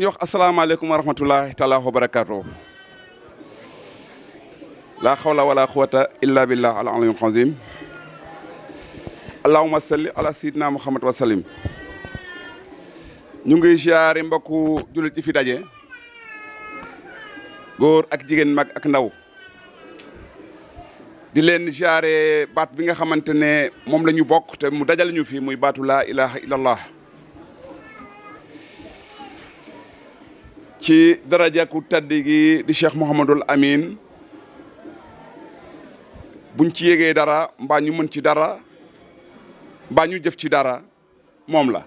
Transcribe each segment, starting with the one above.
ñu wax asalaamaaleykum wa rahmatullahi taala wa barakaatu. laa xawla wala quwata illa billah al aliyyil azim. allahumma salli ala sayyidina muhammad wa salim. ñu ngi ziare mbokku jullit yi fi daje. góor ak jigéen mag ak ndaw. di leen ziare baat bi nga xamante ne moom la ñu bokk te mu dajal ñu fi muy baatu laa ilaha illallah. ci daraja ku tedd gi di Cheikh Mouhamadul Amin buñ ci yégee dara mbaa ñu mën ci dara mbaa ñu jëf ci dara moom la.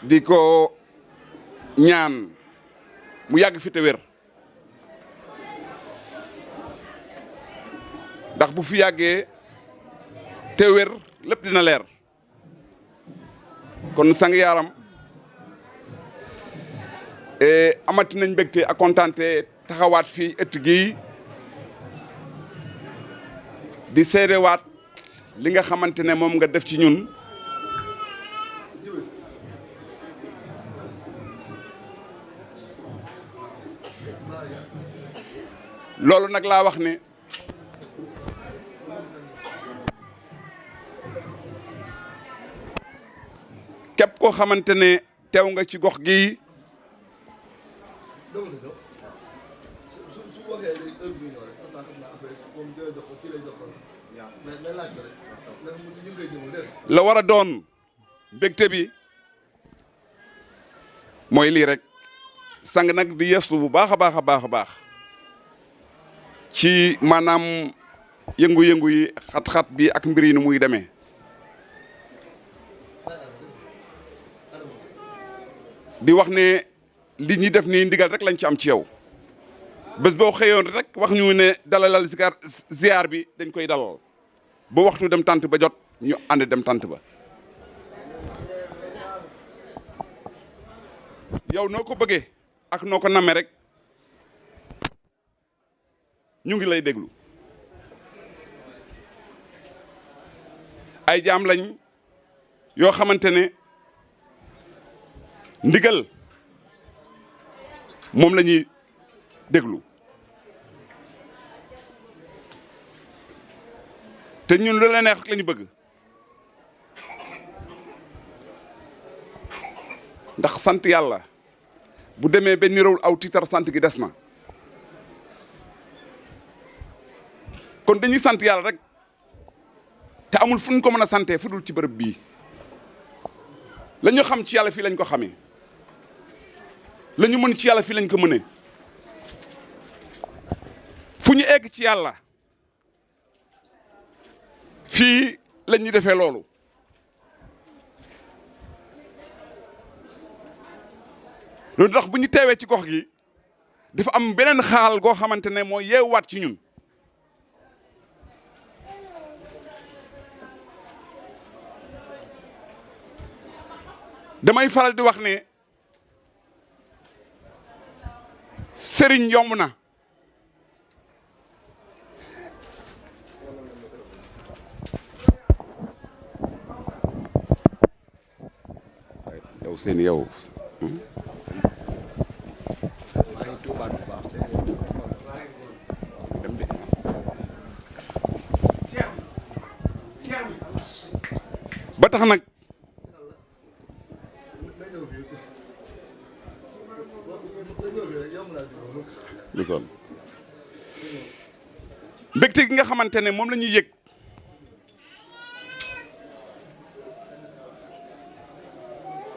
di ko ñaan mu yàgg fi te wér ndax bu fi yàggee te wér lépp dina leer. kon sang yaaram amati nañ mbégte ak kontaante taxawaat fii ëtt gii di seedewaat li nga xamante ne moom nga def ci ñun loolu nag laa wax ne képp koo xamante ne teew nga ci gox gi la war a doon mbégte bi mooy lii rek sang nag di yeesu bu baax a baax a baax a baax ci maanaam yëngu-yëngu yi xat-xat bi ak mbir yi nu muy demee. di wax ne li ñuy def nii ndigal rek lañ ci am ci yow bés boo xëyoon rek wax ñu ne dalalal ziar bi dañ koy dalal ba waxtu dem tant ba jot ñu ànd dem tant ba. yow noo ko bëggee ak noo ko namee rek ñu ngi lay déglu ay jaam lañ yoo xamante ne ndigal moom la ñuy déglu te ñun lu la neex rek la ñu bëgg ndax sant yàlla bu demee ba niroowul aw tiitar sant gi des na kon dañuy sant yàlla rek te amul fu ñu ko mën a santee fu dul ci bërëb bii la ñu xam ci yàlla fii lañ ko xamee la ñu mën ci yàlla fii lañ ko mënee fu ñu egg ci yàlla fii la ñuy defee loolu loolu tax bu ñu teewee ci gox gi dafa am beneen xaal goo xamante ne mooy yeewaat ci ñun damay faral di wax ne sëriñ yomb na yow seen yow ba tax nag mbégte gi nga xamante ne moom la ñuy yëg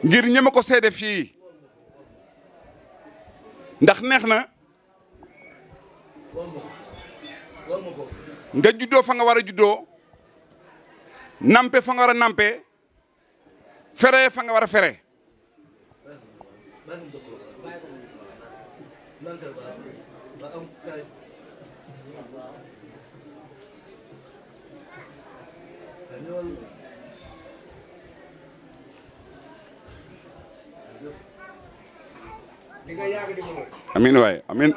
ngir ñeme ko seede fii ndax neex na nga juddoo fa nga war a juddoo nampe fa nga war a nampe fere fa nga war a fere amin waay amin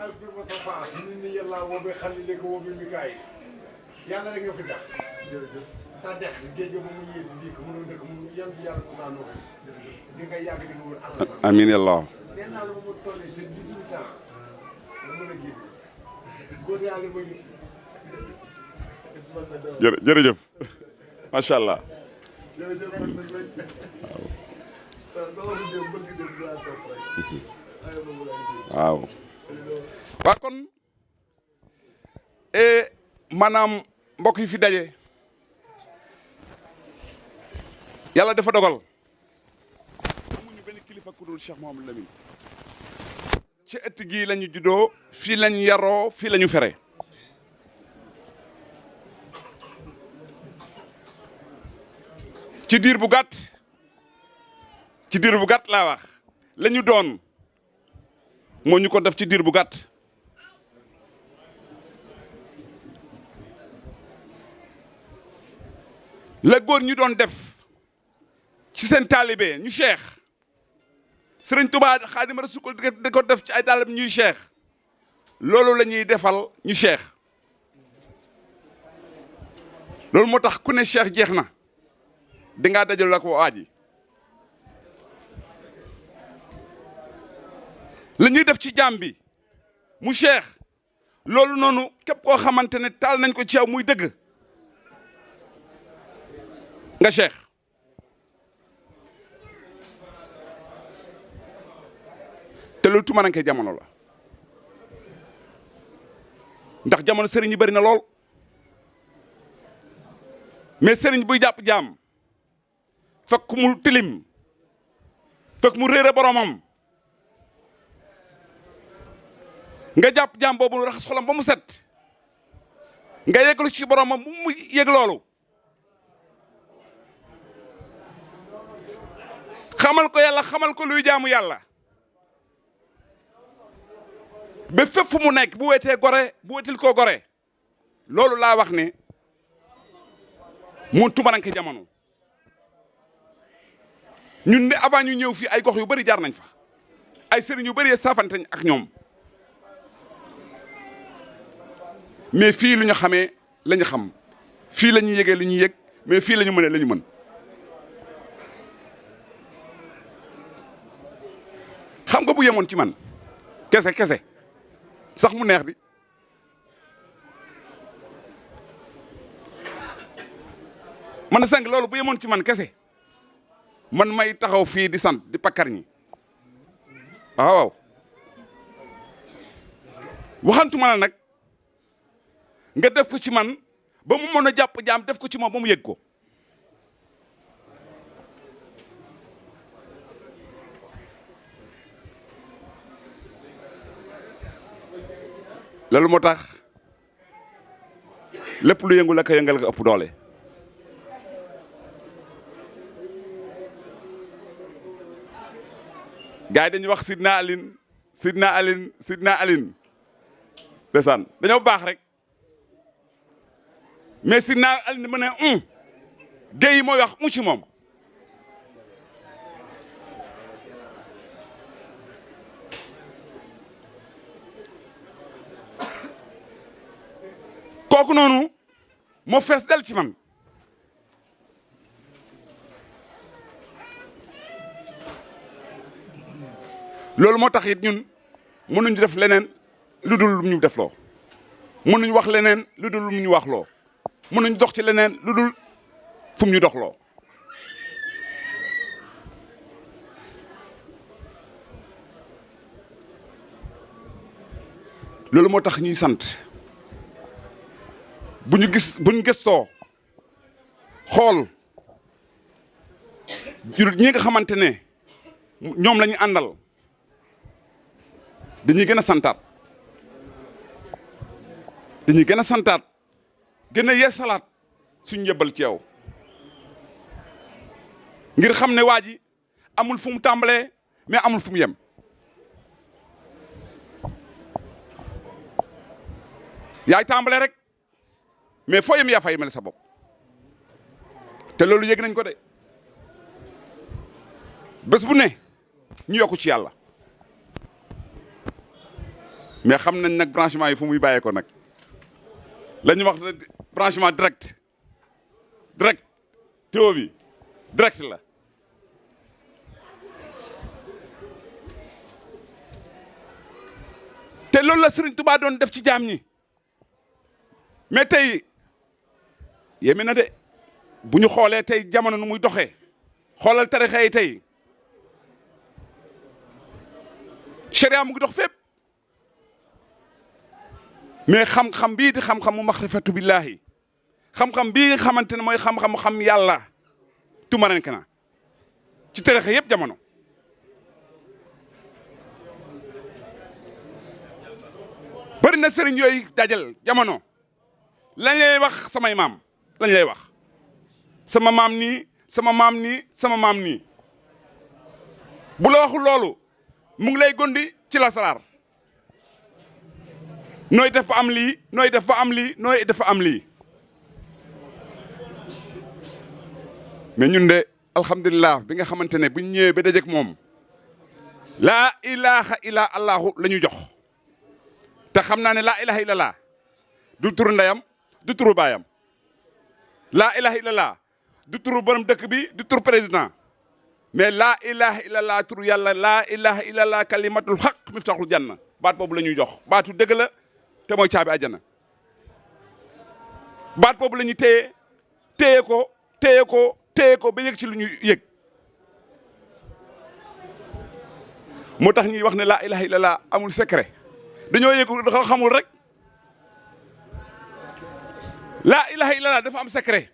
yàlla rek ñoo fi tax amiin yàlla. jërëjëf macha allah. waaw. waa kon maanaam mbokk yi fi daje yàlla dafa dogal amuñu benn kilifa ku dul Cheikh Mouhamadou Lamine ci ëtt gii la ñu juddoo fii lañ yaroo fii la ñu fere ci diir bu gàtt laa wax la ñu doon moo ñu ko def ci diir bu gàtt la góor ñu doon def ci seen taalibe ñu cheikh Sëriñ Tuubaa Xaadimu Rasuul di ko def ci ay taalibe ñuy cheikh loolu la ñuy defal ñu cheikh loolu moo tax ku ne cheikh jeex na di ngaa dajal la ko waa ji la ñuy def ci jaam bi mu cheikh loolu noonu képp koo xamante ne taal nañ ko ci yow muy dëgg nga cheikh te loolu tumaranke jamono la ndax jamono sëriñ yi bëri na lool mais sëriñ buy jàpp jaam fekk mu tilim fekk mu réere boromam nga jàpp jaam boobu raxas xolam ba mu set nga yeglu ci boromam bu mu yëg loolu xamal ko yàlla xamal ko luy jaamu yàlla ba fépp fu mu nekk bu wetee gore bu wetil koo gore loolu laa wax ne mu tumaranke jamono ñun ne avant ñu ñëw fii ay gox yu bëri jaar nañ fa ay sëriñ yu bëri saafanteñ ak ñoom mais fii lu ñu xamee la ñu xam fii la ñuy yëgee lu ñuy yëg mais fii la ñu mënee la ñu mën xam nga bu yemoon ci man kese kese sax mu neex bi man sang loolu bu yemoon ci man kese man may taxaw fii di sant di pakkar ñi waaw waxantuma la nag nga def ko ci man ba mu mën a jàpp jaam def ko ci moom ba mu yëg ko loolu moo tax lépp lu yëngu la ko yëngal nga ëpp doole gars yi dañuy wax Sidna Aline ndeysaan dañoo baax rek mais Sidna Aline ma ne géej yi mooy wax mu ci moom kooku noonu moo fees del ci man loolu moo tax it ñun mënuñu def leneen lu dul lu ñu def loo mënuñu wax leneen lu dul lu ñu wax loo mënuñu dox ci leneen lu dul fu mu ñu dox loo loolu moo tax ñuy sant bu ñu gëstoo xool ñi nga xamante ne ñoom la ñu àndal dañuy gën a santaat gën a yeesalaat suñu yëbbal ci yow ngir xam ne waa ji amul fu mu tàmbalee mais amul fu mu yem yaay tàmbalee rek mais foo yem yaa fa yemale sa bopp te loolu yëg nañ ko de bés bu ne ñu yokku ci yàlla mais xam nañ nag branchement yi fu muy bàyyee ko nag la ñu wax branchement direct direct teew bi direct la te loolu la Serigne Touba doon def ci jaam ñi mais tey yéeme na de bu ñu xoolee tey jamono nu muy doxee xoolal tarixa yi tey sharia mu ngi dox fépp mais xam-xam bii di xam-xamu maxrifatu billahi xam-xam bii nga xamante ne mooy xam-xamu xam yàlla tumaranke na ci tarixa yëpp jamono bëri na sëriñ yooyu dajal jamono lañ lay wax samay maam lañ lay wax sama maam nii sama maam nii sama maam nii bu la waxul loolu mu ngi lay gondi ci lasaraar nooy def ba am lii nooy def ba am lii nooy def ba am lii mais ñun de alhamdulilah bi nga xamante ne bu ñu ñëwee ba dajeek moom laa ilaha illa allahu la ñu jox te xam naa ne laa ilaha illallah du turu ndeyam du turu baayam laa ilaha illallah du turu borom dëkk bi du turu président mais laa ilaha illallah turu yàlla laa ilaha illallah kalimatul xaq miftaxul janna baat boobu la ñuy jox baatu dëgg la te mooy caabi àjjana baat boobu la ñuy téye ko ba yëg ci lu ñu yëg moo tax ñuy wax ne laa ilaha illallah amul secret dañoo yëg dafa xamul rek laa ilaha illallah dafa am secret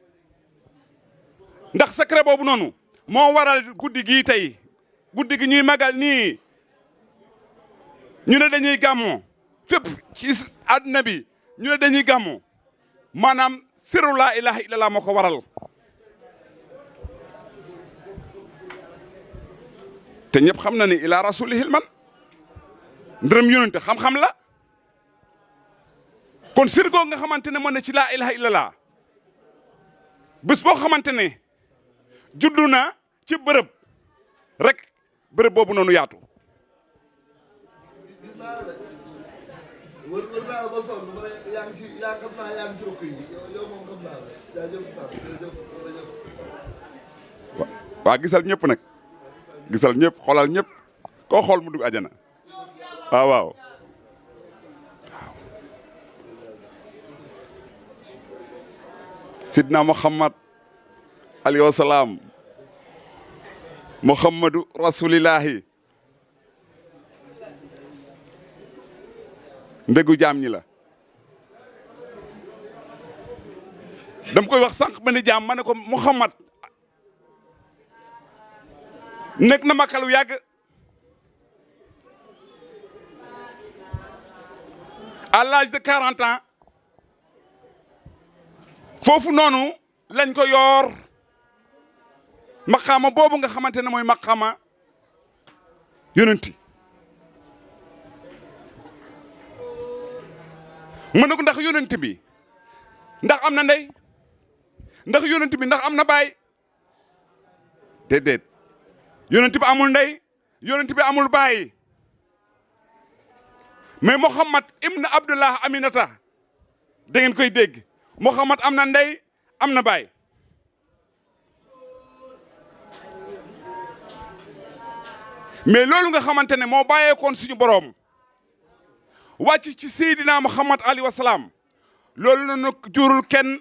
ndax secret boobu noonu moo waral guddi gii tey guddi gi ñuy magal nii ñu ne dañuy gàmmoo fépp ci àdduna bi ñu ne dañuy gàmmoo maanaam siru laa ilaha illallah moo ko waral te ñëpp xam na ni ila rasulihil man ndërëm yonente xam-xam la kon sir googu nga xamante ne moo ne ci laa ilaha illallah bés boo xamante ne juddu na ci bërëb rek bërëb boobu noonu yaatu waa gisal ñëpp nag gisal ñëpp xoolal ñëpp koo xool mu dugg àjjana waaw waaw sidna Muhammad alayhi wa salaam Muhammadu rasulillahi ndegu jaam ñi la dam koy wax sànq ba ni jaam ma ne ko Muhammad nekk na Makka lu yàgg à l'âge de 40 ans foofu noonu lañ ko yoor maqaama boobu nga xamante ne mooy maqaama yonenti mën na ko ndax yonent bi ndax am na ndey ndax yonent bi ndax am na baay déedéet yonent bi amul ndey yonent bi amul baay mais Muhammad ibn Abdullah Aminata da ngeen koy dégg Muhammad am na ndey am na baay mais loolu nga xamante ne moo bàyyeekoon suñu boroom wàcc ci Seydina Muhammad alayhi wa salaam loolu la nag jurul kenn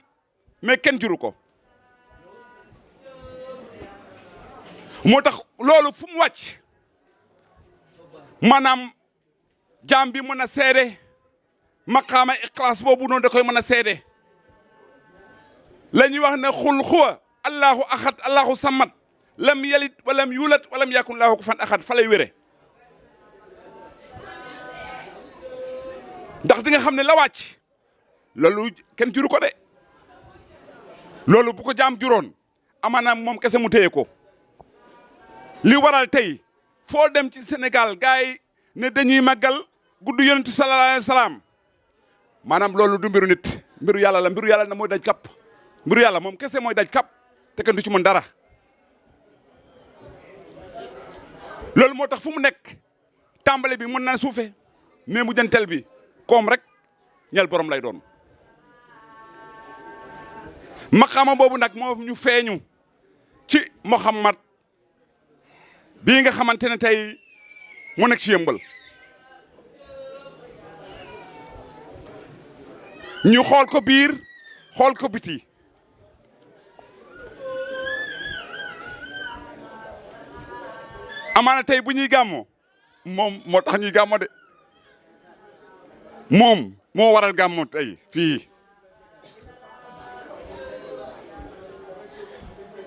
mais kenn juru ko moo tax loolu fu mu wàcc maanaam jaam bi mën a seede maqaama ixlaas boobu noonu da koy mën a seede la ñuy wax ne xul xuwa allahu ahad allahu samad lam yalit walam yulat walam yakun lahu kufuwan ahad fa lay wére ndax di nga xam ne la wàcc loolu kenn juru ko de loolu bu ko jaam juróon amaana moom kese mu téye ko li waral tey foo dem ci Sénégal gars yi ne dañuy màggal gudd yonentu sallallahu alayhi wa salaam maanaam loolu du mbiru nit mbiru yàlla la mbiru yàlla na mooy daj kapp mbiru yàlla moom kese mooy daj kapp te kenn du ci mën dara loolu moo tax fu mu nekk tàmbale bi mën na suufe mais mu jantel bi koom rek ñel borom lay doon maqaama boobu nag moo ñu feeñu ci Muhammad bii nga xamante ne tey mu nekk ci Yëmbal ñu xool ko biir xool ko biti amaana tey bu ñuy gàmmoo moom moo tax ñuy gàmmoo de moom moo waral gàmmoo tey fii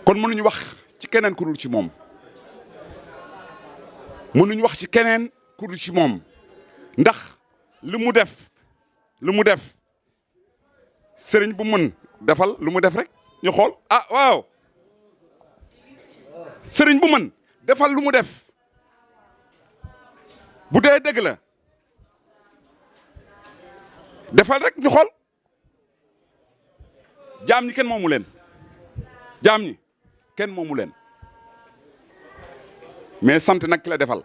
kon mënuñu wax ci keneen ku dul ci moom mënuñu wax ci keneen ku dul ci moom ndax li mu def sëriñ bu mën defal lu mu def rek ñu xool ah waaw sëriñ bu mën defal lu mu def bu dee dëgg la defal rek ñu xool jaam ñi kenn moomu leen jaam ñi kenn moomu leen mais sant nag ki la defal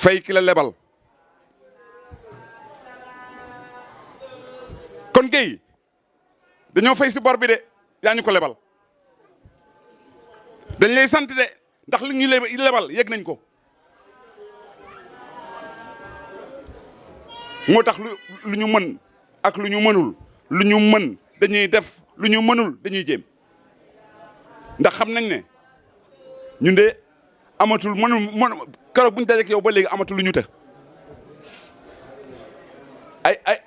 fay ki la lebal kon Guèye dañoo fay si bor bi de yaa ñu ko lebal dañ lay sant de ndax li ñu lebal yëg nañ ko moo tax lu ñu mën ak lu ñu mënul lu ñu mën dañuy def lu ñu mënul dañuy jéem ndax xam nañ ne ñun de amatul mënul keroog bu ñu dajeek yow ba léegi amatul lu ñu të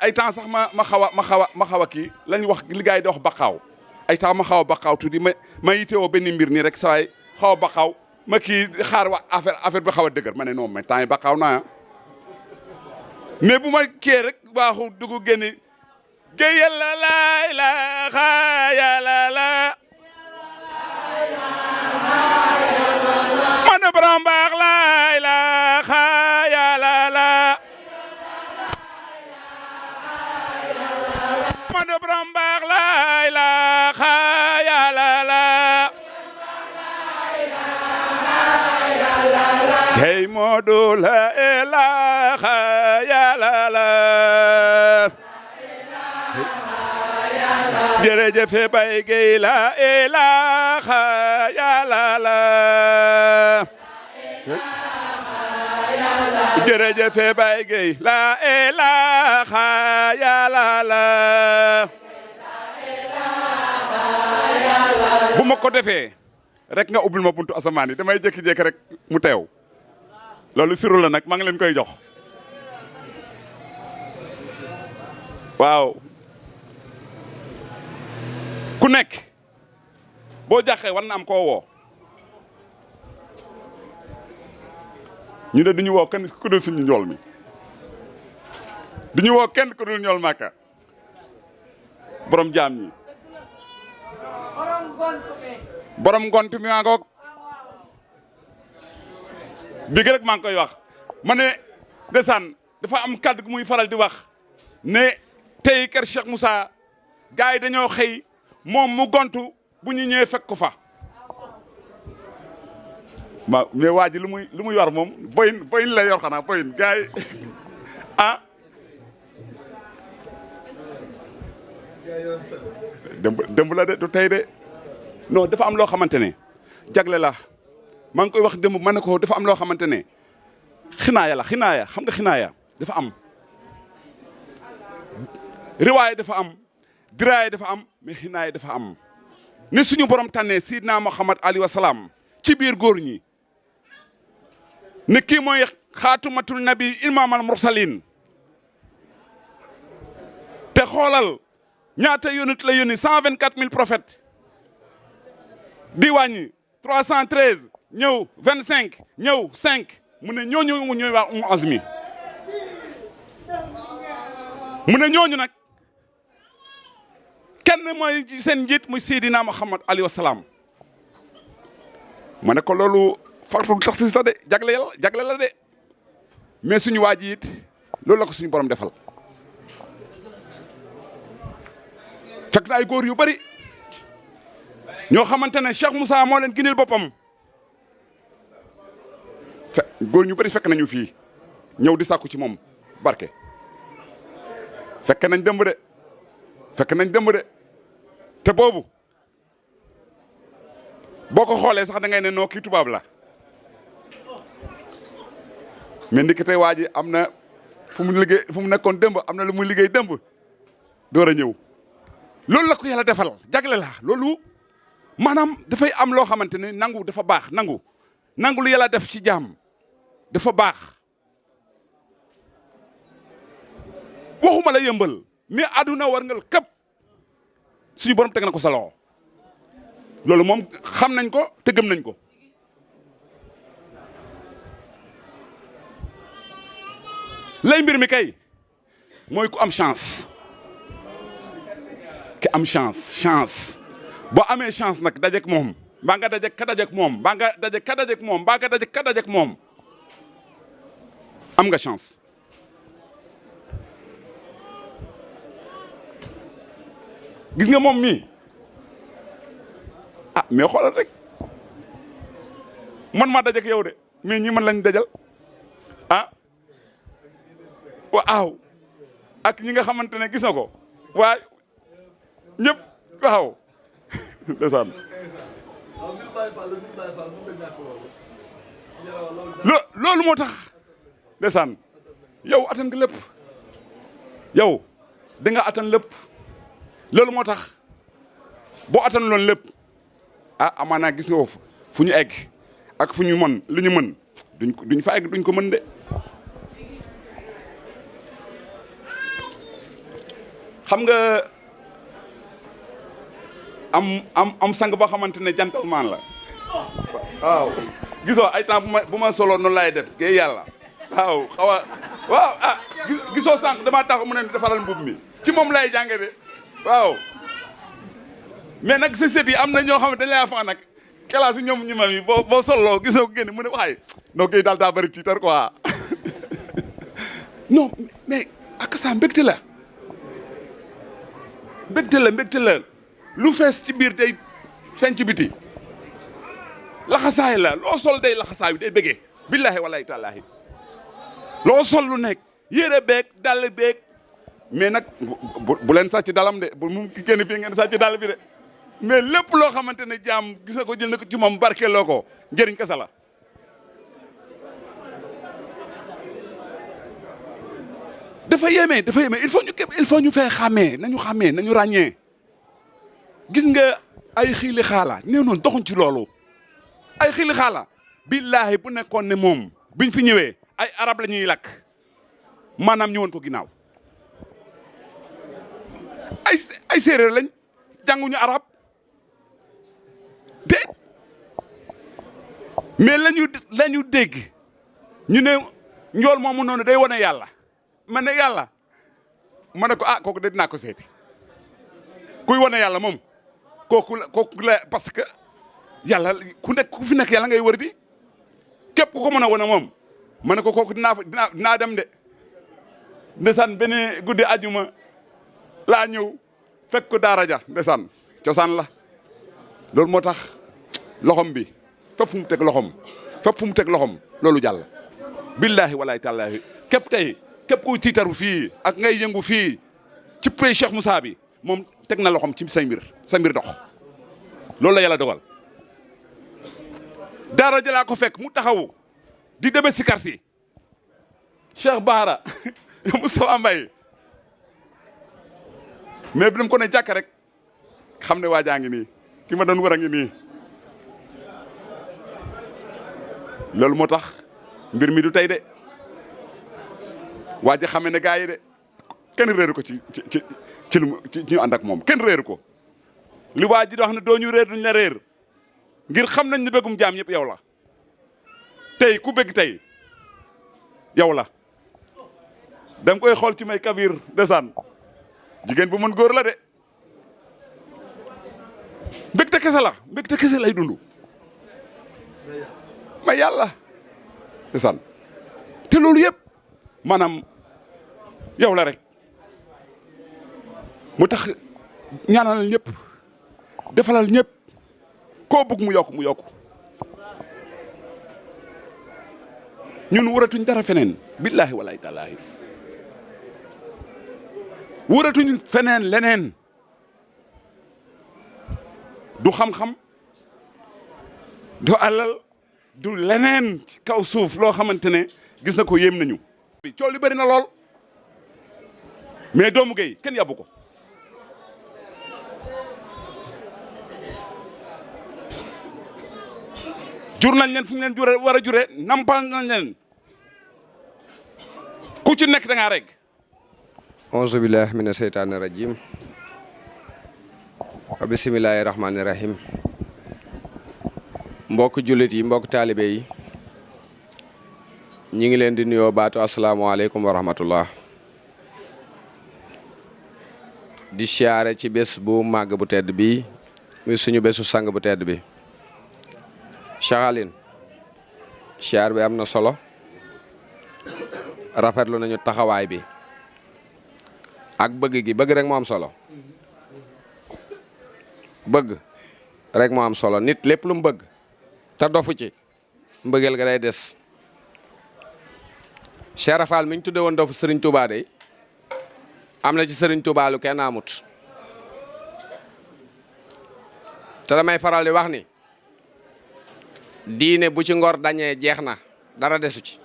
ay temps sax ma xaw a kii lañ wax li gars yi di wax baqaaw ay temps ma xaw a baqaaw tuuti ma yitewoo benn mbir nii rek sawaay xaw a baqaaw ma kii xaar wa affaire bi xaw a dëgër ma ne non mais temps yi baqaaw naa mais bu ma kii rek baaxu dugg génn Guèye yàlla la ilaha yàlla la man borom baax la ilaha yàlla la man borom baax la ilaha yàlla la Guèye Modou la ilaha yàlla la jërëjëf Baye Guèye la ilaha yàlla la jërëjëf Baye Guèye la ilaha yàlla la bu ma ko defee rek nga ubbil ma buntu asamaan yi damay jékki-jékki rek mu teew loolu siru la nag maa ngi leen koy jox waaw ku nekk boo jàqee war na am koo woo ñu ne duñu woo kenn ku dul suñu njool mi duñu woo kenn ku dul njool Màkka borom jaam ñi borom ngont mi maa ngoog bi rek maa ngi koy wax ma ne ndeysaan dafa am kàddu gu muy faral di wax ne tey kër Cheikh Moussa gars yi dañoo xëy moom mu gontu bu ñu ñëwee fekk ko fa ma mais waa ji lu muy yor moom boyin lay yor xanaa boyin gars yi ah démb la de du tey de non dafa am loo xamante ne jagle la maa ngi koy wax démb ma ne ko dafa am loo xamante ne xinaaya xam nga xinaaya dafa am riwaaya dafa am diraaya dafa am mais xinaaya dafa am ni suñu borom tànnee Seydina Muhammad alayhi wa salaam ci biir góor ñi ne kii mooy xaatumatul nabi imaamal mursalin te xoolal ñaata yónit la yónni 124 000 prophètes di wàññi 313 ñëw 25 ñëw 5 mu ne ñooñu mu ñëw waa Umu Azmi mu ne ñooñu nag kenn mooy seen njiit muy Seydina Muhammad alayhi wa salaam ma ne ko loolu fartul taxsis la de jagle la de mais suñu waa ji it loolu la ko suñu borom defal fekk na ay góor yu bari ñoo xamante ne Cheikh Moussa moo leen ginil boppam góor ñu bari fekk nañu fii ñëw di sàkku ci moom barke fekk nañ dëmb de fekk nañ démb de te boobu boo ko xoolee sax da ngay ne noo kii tubaab la mais ndiki tey waa ji am na fu mu liggéey fu mu nekkoon démb am na lu muy liggéey démb door a ñëw loolu la ko yàlla defal jagle la loolu maanaam dafay am loo xamante ne nangu dafa baax nangu lu yàlla def ci jaam dafa baax waxuma la yëmbal mais àdduna war ngal képp suñu borom teg na ko sa loxo loolu moom xam nañ ko te gëm nañ ko lay mbir mi kay mooy ku am chance ki am chance boo amee chance nag dajek moom mbaa nga dajek ka dajek moom mbaa nga dajek ka dajek moom mbaa nga dajek ka dajek moom am nga chance gis nga moom mii ah mais xoolal rek man maa dajek yow de mais ñi man lañ dajal ah waaw ak ñi nga xamante ne gis na ko waaye ñëpp waaw ndeysaan loolu moo tax ndeysaan yow attan nga lépp yow da nga attan lépp loolu moo tax boo attan loon lépp ah amaanaa gis nga ko fu ñu egg ak fu ñu mën lu ñu mën duñ fa egg duñ ko mën de xam nga am sang boo xamante ne gentleman la waaw gisoo ay temps bu ma solo noonu laay def kay yàlla waaw xaw a waaw ah gisoo sànq damaa tax mu ne defaral mbub mi ci moom lay jànge de waaw mais nag société yi am na ñoo xam ne dañ lay fa nag classe ñoom ñu mam yi boo soloo gisoo ko génn mu ne waxaay noo koy daal daa bëri tiitar quoi non mais ak sa mbégte la lu fees ci biir day feeñ ci biti laxasaay la loo sol day laxasaay bi day bëggee billahi wallahi taalaahi loo sol lu nekk yére beeg dàll beeg mais nag bu leen sàcc dalam de bu mu génn fii ngeen sàcc dàll bi de mais lépp loo xamante ne jaam gis na ko jël na ko ci moom barkeeloo ko njëriñ kese la dafa yéeme il faut ñu fay xàmmee nañu ràññee gis nga ay xiili xaala nee noonu doxuñ ci loolu ay xiili xaala billaahi bu nekkoon ne moom biñ fi ñëwee ay arab la ñuy lakk maanaam ñëwoon ko ginnaaw ay séeréer lañ jànguñu arab te mais lañu dégg ñu ne njool moomu noonu day wane yàlla ma ne yàlla ma ne ko ah kooku de dinaa ko seeti kuy wane yàlla moom kooku la parce que yàlla ku fi nekk yàlla ngay wër di képp ku ko mën a wane moom ma ne ko kooku dinaa dem de ndeysaan benn guddi ajuma laa ñëw fekk ko daara ja ndeysaan cosaan la loolu moo tax loxom bi fépp fu mu teg loxom loolu jàll billahi walaay tallaahi képp kuy tiitaru fii ak ngay yëngu fii ci pay Cheikh Moussa bi moom teg na loxom ci sa mbir dox loolu la yàlla dogal daara ja laa ko fekk mu taxawu di deme si kar si Cheikh Baara Moustapha Mbaye mais bi dam ko ne jàkk rek xam ne waajaa ngi nii ki ma doon war a ngi nii loolu moo tax mbir mi du tey de waa ji xame ne gars yi de kenn réeru ko ci ñu ànd ak moom kenn réeru ko li waa ji di wax ne doo ñu réer duñ la réer ngir xam nañ ne bëggum jaam ñëpp yow la tey ku bëgg tey yow la da nga koy xool ci may kabir desaan jigéen bu mën góor la de mbégte kese lay dund may yàlla desaan te loolu yëpp maanaam yow la rek mu tax ñaanal ñëpp defalal ñëpp koo bëgg mu yokk ñun wëratuñ dara feneen billahi walaay taalaahi wëratuñ feneen leneen du xam-xam du alal du leneen ci kaw suuf loo xamante ne gis na ko yéem nañu. coow li bëri na lool mais doomu Gueye kenn yàbbu ko jur nañ leen fu ñu leen jure war a jure nampal nañ leen ku ci nekk da ngaa rek. auzu billahi mina seytaani rajim wa bisimilahi rahmaani rahim. mbokk jullit yi mbokk taalibe yi ñi ngi leen di nuyoo baatu asalaamaaleykum wa rahmatullah di siyaare ci bés bu màgg bu tedd bi muy suñu bésu sang bu tedd bi Cheikh Aline siyaar bi am na solo rafetlu nañu taxawaay bi ak bëgg gi bëgg rek moo am solo bëgg rek moo am solo nit lépp lu mu bëgg te dofu ci mbëggeel ga day des Cheikh Rafal mi ñu tudde woon dofu Serigne Touba de am na ci Serigne Touba lu kenn amut te damay faral di wax ni diine bu ci ngor dañee jeex na dara desu ci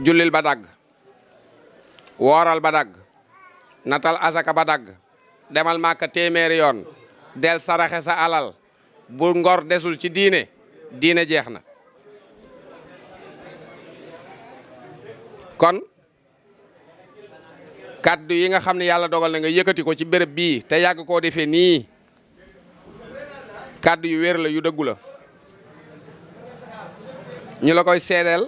jullil ba dagg wooral ba dagg natal asaka ba dagg demal Màkka téeméeri yoon del saraxe sa alal bu ngor desul ci diine jeex na kon kaddu yi nga xam ne yàlla dogal na nga yëkkati ko ci béréb bii te yàgg koo defee nii kaddu yu wér la yu dëggu la ñu la koy seedeel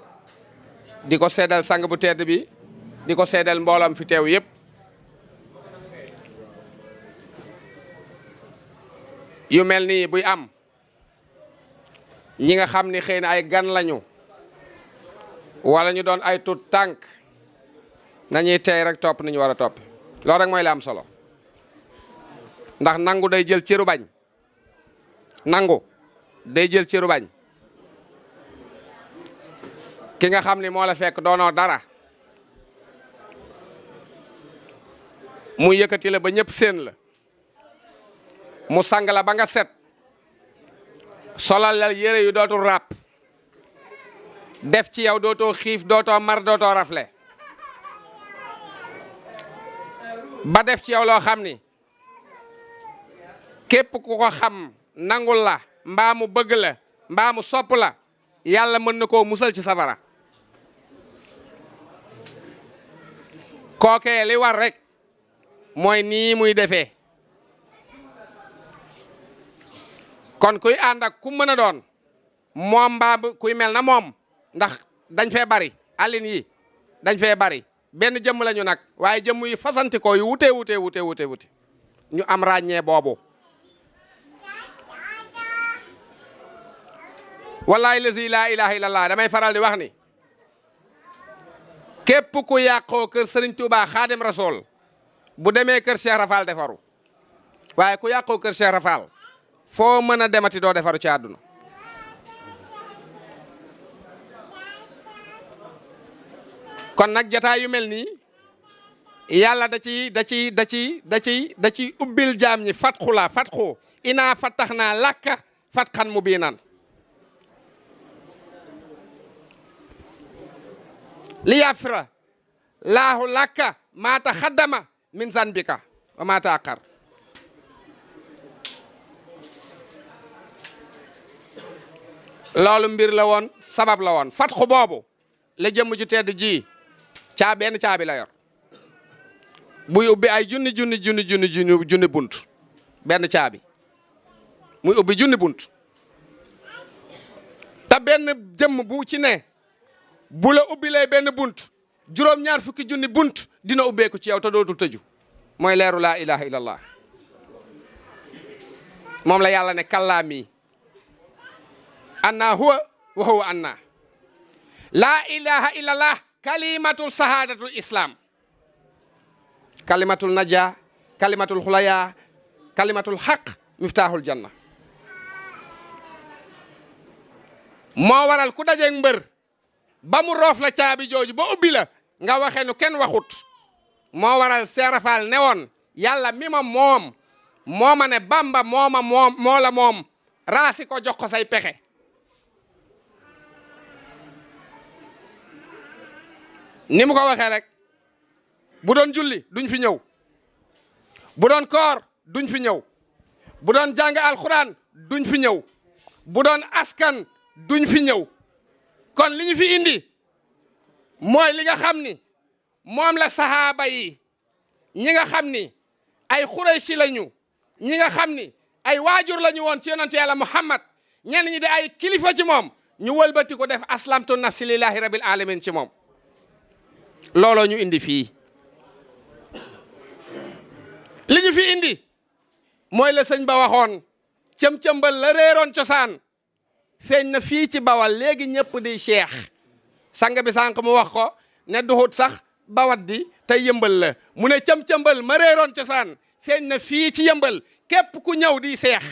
di ko seedeel sang bu tedd bi di ko seedeel mboolam fi teew yépp yu mel nii buy am ñi nga xam ni xëy na ay gan lañu wala ñu doon ay tut tànk nañuy tey rek topp ni ñu war a topp loolu rek mooy la am solo ndax nangu day jël cëru bañ nangu day jël cëru bañ ki nga xam ni moo la fekk doonoo dara mu yëkkati la ba ñëpp seen la mu sang la ba nga set solal la yére yu dootul ràpp def ci yow dootoo xiif dootoo mar dootoo rafle ba def ci yow loo xam ni képp ku ko xam nangul la mbaa mu bëgg la mbaa mu sopp la yàlla mën na koo musal ci safara kookee li war rek mooy nii muy defee kon kuy ànd ak ku mën a doon moom mbaa kuy mel na moom ndax dañ fee bari Aline yi dañ fee bari benn jëmm lañu nag waaye jëmm yi fasanti ko yu wute ñu am ràññee boobu wallahi lazi laa ilaha illallah damay faral di wax ni képp ku yàqoo kër Serigne Touba Xaadim Rasool bu demee kër Cheikh Rafal defaru waaye ku yàqoo kër Cheikh Rafal foo mën a demati doo defaru ci àdduna kon nag jotaay yu mel nii yàlla da ciy ubbil jaam ñi fatxu inaa fattax naa làkka fatxan mubiinan li yafra laahu làkka maa taxaddama min zanbika wa maa taaqar loolu mbir la woon sabab la woon fatxu boobu la jëmm ju tedd ji benn caabi la yor buy ubbi ay junni bunt benn caabi muy ubbi junni bunt te benn jëmm bu ci ne bu la ubbilee benn bunt juróom-ñaar fukki junni bunt dina ubbeeku ci yow te dootul tëju mooy leeru laa ilaha illallah moom la yàlla ne kallaami anna huwa wa huwa anna laa ilaha illallah kalimatul sahadatul islam kalimatul naja kalimatul xulaya kalimatul xaq miftaaxul janna moo waral ku dajeeg mbër ba mu roof la caabi jooju ba ubbi la nga waxee nu kenn waxut moo waral Cheikh Rafal ne woon yàlla mi ma moom moo ma ne Bamba moo la moom raasi ko jox ko say pexe. ni mu ko waxee rek bu doon julli duñ fi ñëw, bu doon koor duñ fi ñëw, bu doon jàng alxuraan duñ fi ñëw, bu doon askan duñ fi ñëw. kon li ñu fi indi mooy li nga xam ni moom la sahaaba yi ñi nga xam ni ay xuraysi lañu, ñi nga xam ni ay waajur lañu woon ci yonentu yàlla Muhammad, ñenn ñi di ay kilifa ci moom, ñu wëlbati ko def aslamtu nafsi lillahi rabbil alamin ci moom. looloo ñu indi fii. li ñu fi indi mooy la sëñ ba waxoon, cëm-cëmbal la réeroon cosaan feeñ na fii ci bawal léegi ñëpp di cheikh. sang bi sànq mu wax ko ne duxut sax bawat di tey yëmbal la, mu ne cëm-cëmbal ma réeroon cosaan feeñ na fii ci yëmbal képp ku ñëw di seex.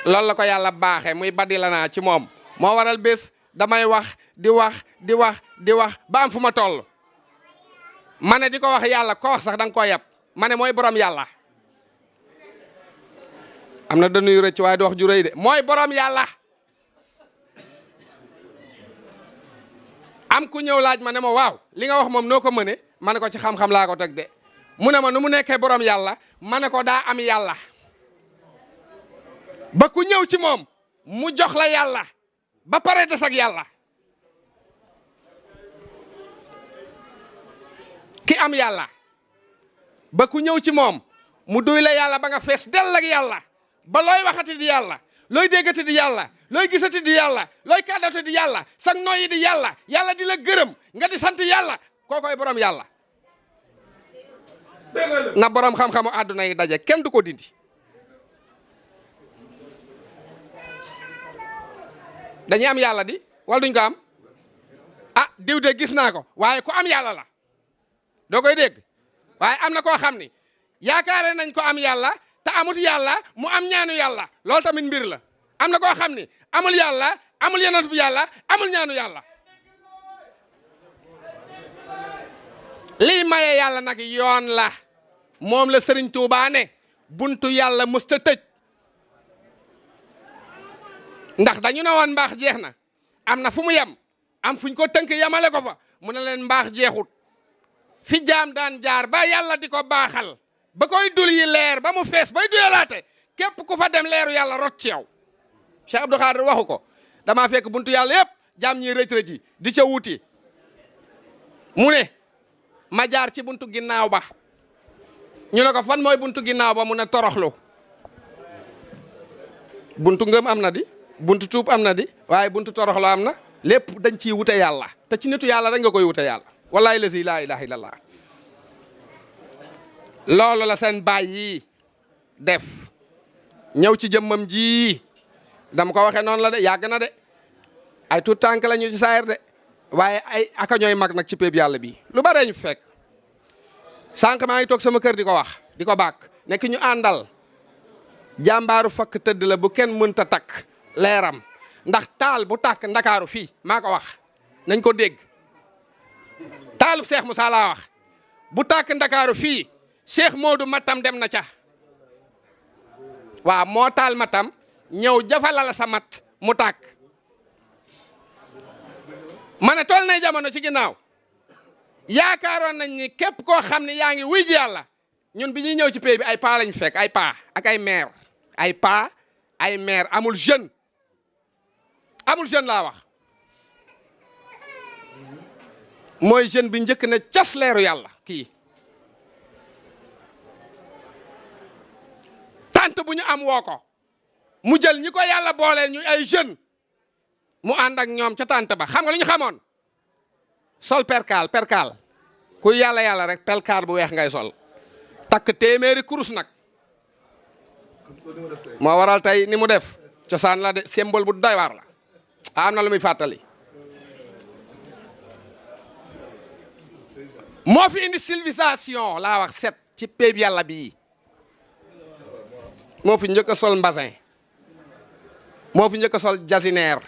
loolu la ko yàlla baaxe muy badi la naa ci moom. moo waral bés damay wax di wax ba am fu ma toll ma ne di ko wax yàlla ko wax sax da nga koo yab, ma ne mooy borom yàlla. am na dañuy rëcc waaye di wax ju rëy de, mooy borom yàlla. am ku ñëw laaj ma ne ma waaw li nga wax moom noo ko mëne, ma ne ko ci xam-xam laa ko teg de. mu ne ma nu mu nekkee borom yàlla, ma ne ko daa am yàlla ba ku ñëw ci moom mu jox la yàlla ba pare des ak yàlla. ki am yàlla ba ku ñëw ci moom mu duy la yàlla ba nga fees dell ak yàlla, ba looy waxati di yàlla, looy déggati di yàlla, looy gisati di yàlla, looy kàddati di yàlla, sag noyyi di yàlla, yàlla di la gërëm nga di sant yàlla, kookoy borom yàlla. na borom xam-xamu àdduna yi daje kenn du ko dindi. dañuy am yàlla di wala duñ ko am? ah diw de gis naa ko waaye ku am yàlla la doo koy dégg. waaye am na koo xam ni yaakaare nañ ko am yàlla te amut yàlla mu am ñaanu yàlla, loolu tamit mbir la. am na koo xam ni amul yàlla, amul yonent bu yàlla, amul ñaanu yàlla. lii maye yàlla nag yoon la, moom la Sëriñ Tuubaa ne buntu yàlla mësta tëj. ndax dañu ne woon mbaax jeex na, am na fu mu yem, am fuñ ko tënk yemale ko fa, mu ne leen mbaax jeexut. fi jaam daan jaar ba yàlla di ko baaxal ba koy dul yi leer ba mu fees bay duyalaate, képp ku fa dem leeru yàlla rot ci yow. Cheikh Abdou Khadir waxu ko, damaa fekk buntu yàlla yëpp jaam ñi rëcc di ca wuti, mu ne ma jaar ci buntu ginnaaw ba. ñu ne ko fan mooy buntu ginnaaw ba, mu ne toroxlu. buntu ngëm am na di, buntu tuub am na di, waaye buntu toroxlu am na. lépp dañ ciy wute yàlla, te ci nitu yàlla rek nga koy wute yàlla. wallahi lazi laa ilaha illallah. loolu la seen baay yi def ñëw ci jëmmam ji. dama ko waxee noonu la de, yàgg na de, ay tout tànk la ñu ci saayir de, waaye ay aka ñooy mag nag ci péeb yàlla bi lu bare ñu fekk. sànq maa ngi toog sama kër di ko wax di ko bàkk nekk ñu àndal jàmbaaru fakk tëdd la bu kenn mënta takk leeram, ndax taal bu tàkk ndakaaru fii maa ko wax nañ ko dégg. taalub Cheikh Moussa laa wax bu tàkk ndakaaru fii, Cheikh Modou Matam dem na ca. waaw moo taal Matam ñëw jafalala sa mat mu tàkk. ma ne toll nay jamono ci ginnaaw yaakaaroon nañ ni képp koo xam ne yaa ngi wuy ji yàlla, ñun bi ñuy ñëw ci pays bi ay paa lañ fekk, ay paa ak ay maire, ay paa ay maire, amul jeune laa wax. mooy jeune bi njëkk ne cas leeru yàlla kii. tant bu ñu am woo ko mu jël ñi ko yàlla booleel ñu ay jeune mu ànd ak ñoom ca tant ba. xam nga lu ñu xamoon? sol perkaal ku yàlla rek perkaal bu weex ngay sol, takk téeméeri kurus nag. moo waral tey ni mu def cosaan la de, symbole bu doy waar la. am na lu muy fàttali. moo fi indi civilisation laa wax set ci péeb yàlla bii. moo fi njëkk a sol mbasin, moo fi njëkk a sol jasineer,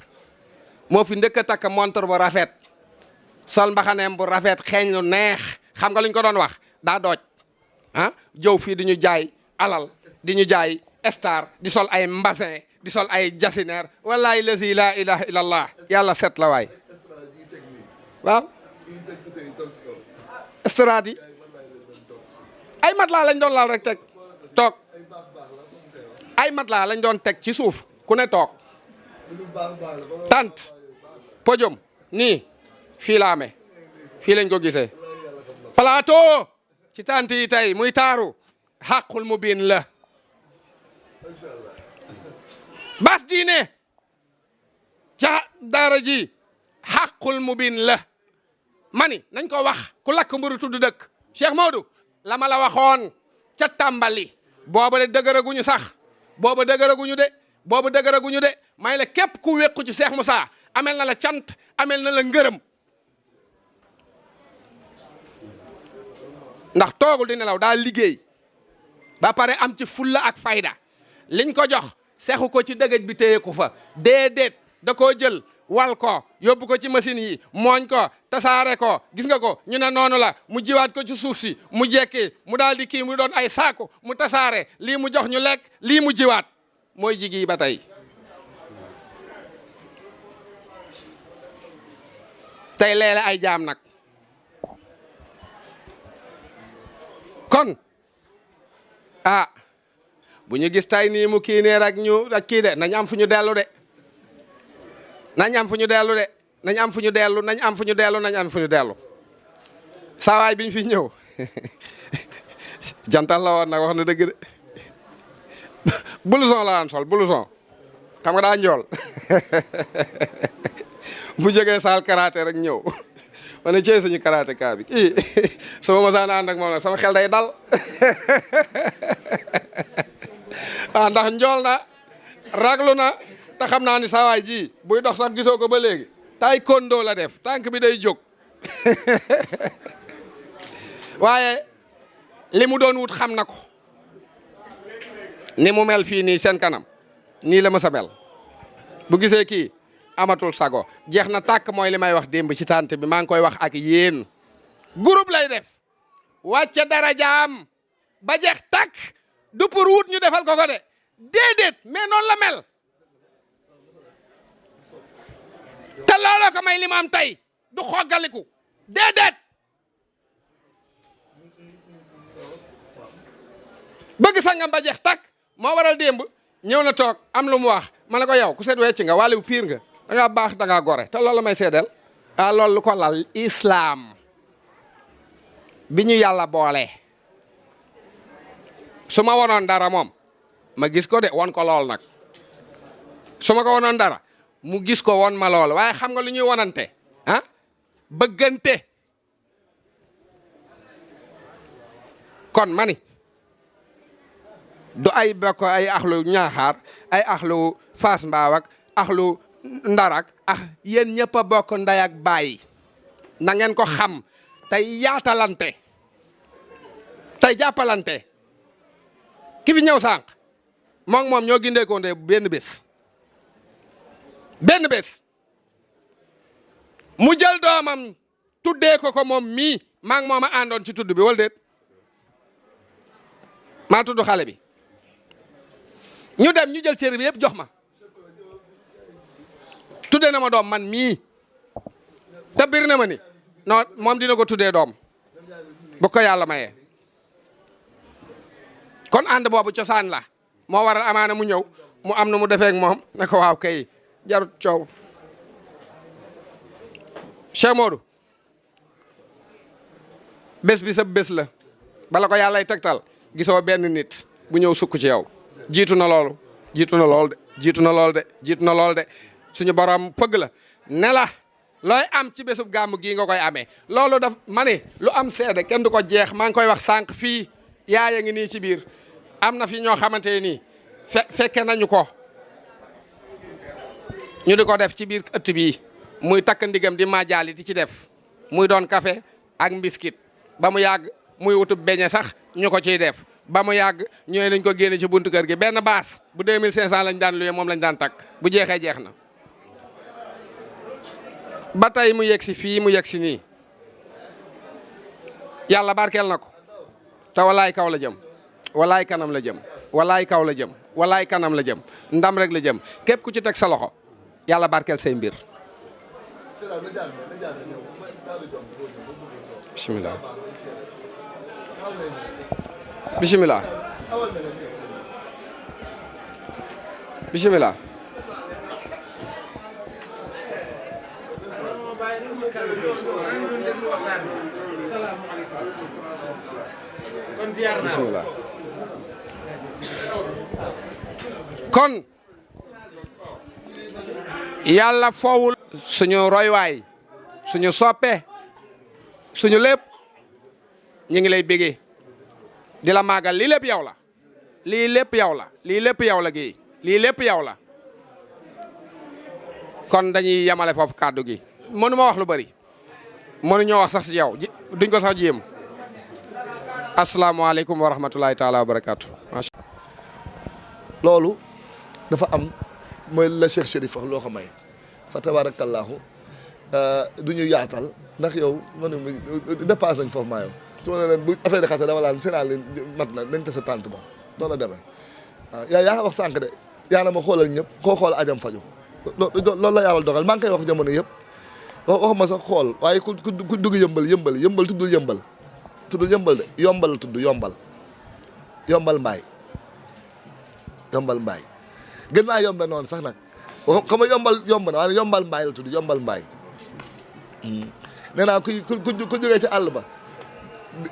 moo fi njëkk a takk montre bu rafet, sol mbaxaneem bu rafet xeeñ lu neex, xam nga luñ ko doon wax daa dooj ah jëw fii di ñu jaay alal di ñu jaay star di sol ay mbasin di sol ay jasineer wallahi lazi la ilaha illallah yàlla set la waay waaw estrade yi ay matelas lañ doon laal rek teg toog ay matelas lañ doon teg ci suuf ku ne toog tant podium nii fii la amee fii lañ ko gisee plateau ci tant yi tey muy taaru xaqul mu biin la bas diine ca daara ji xaqul mu biin la mani nañ ko wax ku lakk mburu tudd dëkk Cheikh Modou la ma la waxoon ca tàmbali booba de dëgëraguñu sax booba dëgëraguñu de may la képp ku wékku ci Cheikh Moussa amel na la cant amel na la ngërëm ndax toogul di nelaw daa liggéey ba pare am ci fulla ak fayda liñ ko jox sexu ko ci dëgëj bi téye ko fa déedéet da koo jël wal ko yóbbu ko ci machine yi mooñ ko tasaare ko gis nga ko ñu ne noonu la mu jiwaat ko ci suuf si mu jekki mu daal di kii mu doon ay saako mu tasaare lii mu jox ñu lekk lii mu jiwaat mooy jigi ba tey tey leele ay jaam nag kon bu ñu gis tay nii mu kii nee rek ñu rek kii de nañ am fu ñu dellu de nañ am fu ñu dellu de nañ am fu ñu dellu nañ am fu ñu dellu nañ am fu ñu dellu saawaay biñ fi ñëw jantal la woon nag wax na dëgg de blouson la daan sol blouson xam nga daa njool bu jógee saal karaté rek ñëw ma ne cey suñu karaté kaa bi kii sama masaan ànd ak moom nag sama xel day dal ndax njool na raglu na te xam naa ni saawaay ji buy dox sax gisoo ko ba léegi tay kondo la def tànk bi day jóg waaye li mu doon wut xam na ko ni mu mel fii nii seen kanam nii la ma sa mel bu gisee kii amatul sago jeex na tàkk mooy li may wax démb ci tànt bi maa ngi koy wax ak yéen groupe lay def wàcce darajaam ba jeex tàkk du pour wut ñu defal ko de déedéet mais noonu la mel te looloo ko may li ma am tey du xoggaliku déedéet bëgg sangam ba jeex tàkk moo waral démb ñëw na toog am lu mu wax ma ne ko yow ku set wecc nga wàllu piir nga da ngaa baax da ngaa gore te loolu la may seedeel loolu lu ko lal islam bi ñu yàlla boole su ma wonoon dara moom ma gis ko de won ko lool nag su ma ko wonoon dara mu gis ko won ma lool waaye xam nga lu ñuy wonante bëggante kon mani du ay bokk ay axlu ñaaxaar ay axlu Fass Mbaaw ak axlu Ndarak yéen ñëpp a bokk nday ak baay na ngeen ko xam tey yaatalante tey jàppalante ki fi ñëw sànq moom ñoo gindeekoo nde benn bés mu jël doomam tuddee ko moom mii maa ngi moom a àndoon ci tudd bi wala déet maa tudd xale bi ñu dem ñu jël cër bi yëpp jox ma tuddee na ma doom man mii te bir na ma ni non moom dina ko tuddee doom bu ko yàlla mayee kon ànd boobu cosaan la moo waral amaana mu ñëw mu am na mu defeek moom ne ko waaw kay jarut coow Cheikh Modou bés bi sa bés la bala ko yàllay tegtal gisoo benn nit bu ñëw sukk ci yow jiitu na loolu de suñu borom pëgg la ne la looy am ci bésub gàmm gii nga koy amee loolu daf ma ne lu am seede kenn du ko jeex maa ngi koy wax sànq fii yaaya ngi nii ci biir am na fi ñoo xamante nii fekke nañu ko ñu di ko def ci biir ëtt bii muy takk ndigam di maajaali di ci def muy doon café ak mbiskit ba mu yàgg muy wutub beñe sax ñu ko ciy def ba mu yàgg ñooy nañ ko génne ci buntu kër gi benn baas bu 2500 lañ daan luye moom lañ daan takk bu jeexee jeex na ba tey mu yegg si fii mu yegg si nii yàlla barkeel na ko te walaay kaw la jëm walaay kanam la jëm walaay kaw la jëm walaay kanam la jëm ndam rek la jëm képp ku ci teg sa loxo yàlla barkeel say mbir. bisimilah bisimilah bisimilah. bisimilah. kon yàlla foowul suñu roywaay suñu soppe suñu lépp ñu ngi lay bégee di la màggal lii lépp yow la lii lépp yow la lii lépp yow la gi lii lépp yow la kon dañuy yemale foofu kàddu gi mënuma wax lu bari mënuñoo wax sax si yow duñ ko sax jéem asalaamaaleykum wa rahmatulahi taala wa barakaatu. loolu dafa am mooy la Cheikh Chérif wax loo ko may fa tabaarakallaahu du ñu yaatal ndax yow man dépasse nañ foofu maa yow su ma ne leen bu affaire de xase dama laan seenaa leen mat na nañ ta sa tànt ba noonu la demee waaw yaa wax sànq de yaa na ma xoolal ñëpp koo xool ajam faju loolu la yàlla dogal maa ngi koy wax jamono yëpp waxuma sax xool waaye ku dugg yëmbal tuddul yëmbal de yombal la tudd yombal mbaay gën naa yombe noonu sax nag xam nga yomb na waaye yombal mbaay la tudd yombal mbaay nee naa ku jógee ci àll ba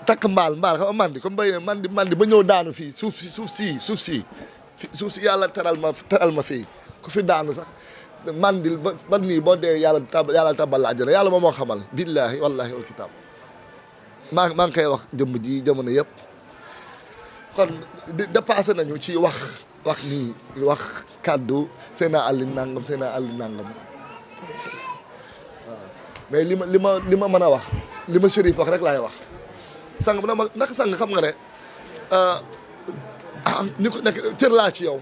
takk mbaal xam nga mandi comme bay mandi ba ñëw daanu fii suuf si yàlla teral ma fii ku fi daanu sax mandil ba nii boo dee yàlla tabal la àjjana yàlla moom moo xamal billahi wallahi wal kitaab maa ngi koy wax jëmm ji jamono yëpp kon dépassé nañu ci wax kàddu Seydina Aliou nangam waaw mais li ma mën a wax li ma Chérif wax rek laay wax sang na ma ndax sang xam nga ne ni ko nekk cër laa ci yow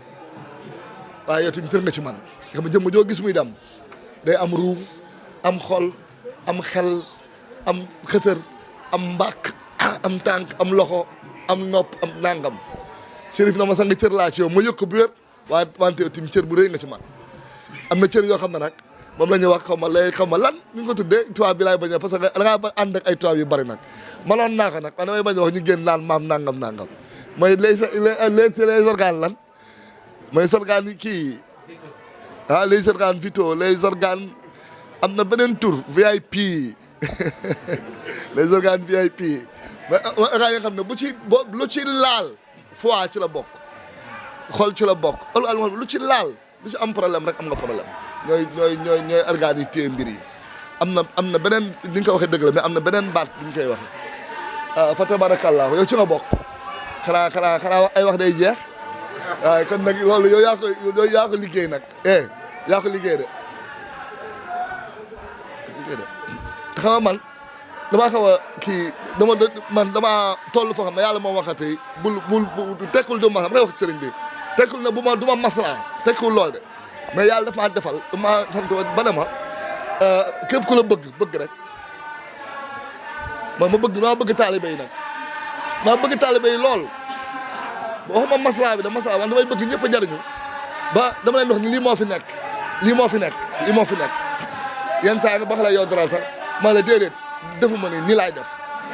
waaye yow tamit cër nga ci man xam nga jëmm joo gis muy dem day am ruu am xol am xel am xëtër am mbàkk am tànk am loxo am nopp am nangam Chérif na ma sang cër laa ci yow ma yëg ko bu wér waaye wante yow tamit cër bu rëy nga ci man am na cër yoo xam ne nag moom la ñuy wax xaw ma lan ñu ngi ko tuddee tubaab bi laay bañ a parce que da ngaa ba ànd ak ay tubaab yu bari nag manoon naa ko nag man damay bañ a wax ñu génn naan maam nangam mooy les organes lan mooy organes kii les organes vitaux les organes am na beneen tur VIP les organes VIP mais organes yi nga xam ne lu ci laal foie ci la bokk xol ci la bokk lu ci laal lu ci am problème rek am nga problème ñooy organes yi téye mbir yi am na beneen ni nga ko waxee dëgg la mais am na beneen baat bu ñu koy waxee fa tabarakallah yow ci nga bokk xanaa ay wax day jeex waaye kon nag loolu yow yaa ko liggéey nag yaa ko liggéey de te xam nga man damaa xaw a kii damaa toll foo xam ne yàlla moo waxatee bul tekkul du ma xam ngay wax ci sëriñ bi tekkul ne du ma maslaa tekkul lool de mais yàlla daf maa defal maa sant ba ne ma képp ku la bëgg rek maa bëgg taalibe yi nag maa bëgg taalibe yi lool waxuma maslaa bi da maslaa wax damay bëgg ñëpp a jariñu ba dama leen wax ni lii moo fi nekk yenn saa nga ba la yow daral sax ma la déedéet defuma nii laay def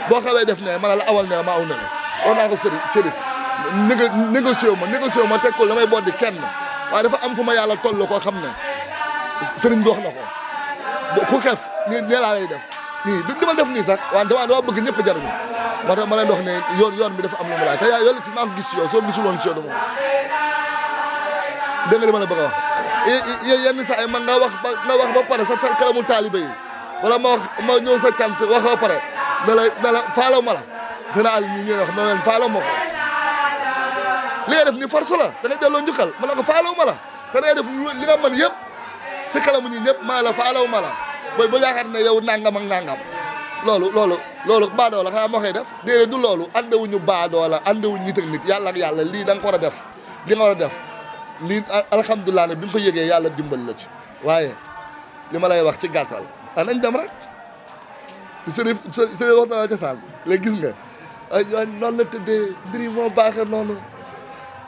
boo xawee def ne ma la awal ne ma aw ne wax naa ko Chérif négocié ma tekkul damay boddi kenn waaye dafa am fu ma yàlla toll koo xam ne sëriñ bi wax na ko ku xef nii laa lay def nii du ma def nii sax waaye dama bëgg ñëpp jariñu moo tax ma leen wax ne yoon bi dafa am lu mu laaj te yàlla si maa ko gis ci yow soo gisuloon ci yow dama dégg nga li ma la bëgg a wax yenn saa yi man nga wax ba pare sa kalamu taalibe yi wala ma ñëw sa cant wax ba pare ne la faalaw ma la général ñi ñeen wax ne leen faalaw ma ko li nga def ni force la da nga delloo njukkal ma ne ko faalaw ma la te da nga def li nga mën yëpp si kalamu ñi ñëpp maa la faalaw ma la booy ba yaakaar ne yow nangam ak nangam loolu baadoo la xanaa moo koy def déedéet du loolu àndewuñu baadoo la àndewuñu nit ak nit yàlla ak yàlla lii da nga ko war a def li nga war a def lii alhamdulilah ne bi nga ko yëgee yàlla dimbal la ci waaye li ma lay wax ci gàttal nañ dem rek sërif sërif wax na la cosaan léegi gis nga ay noonu la tëddee mbir yi moo baaxee noonu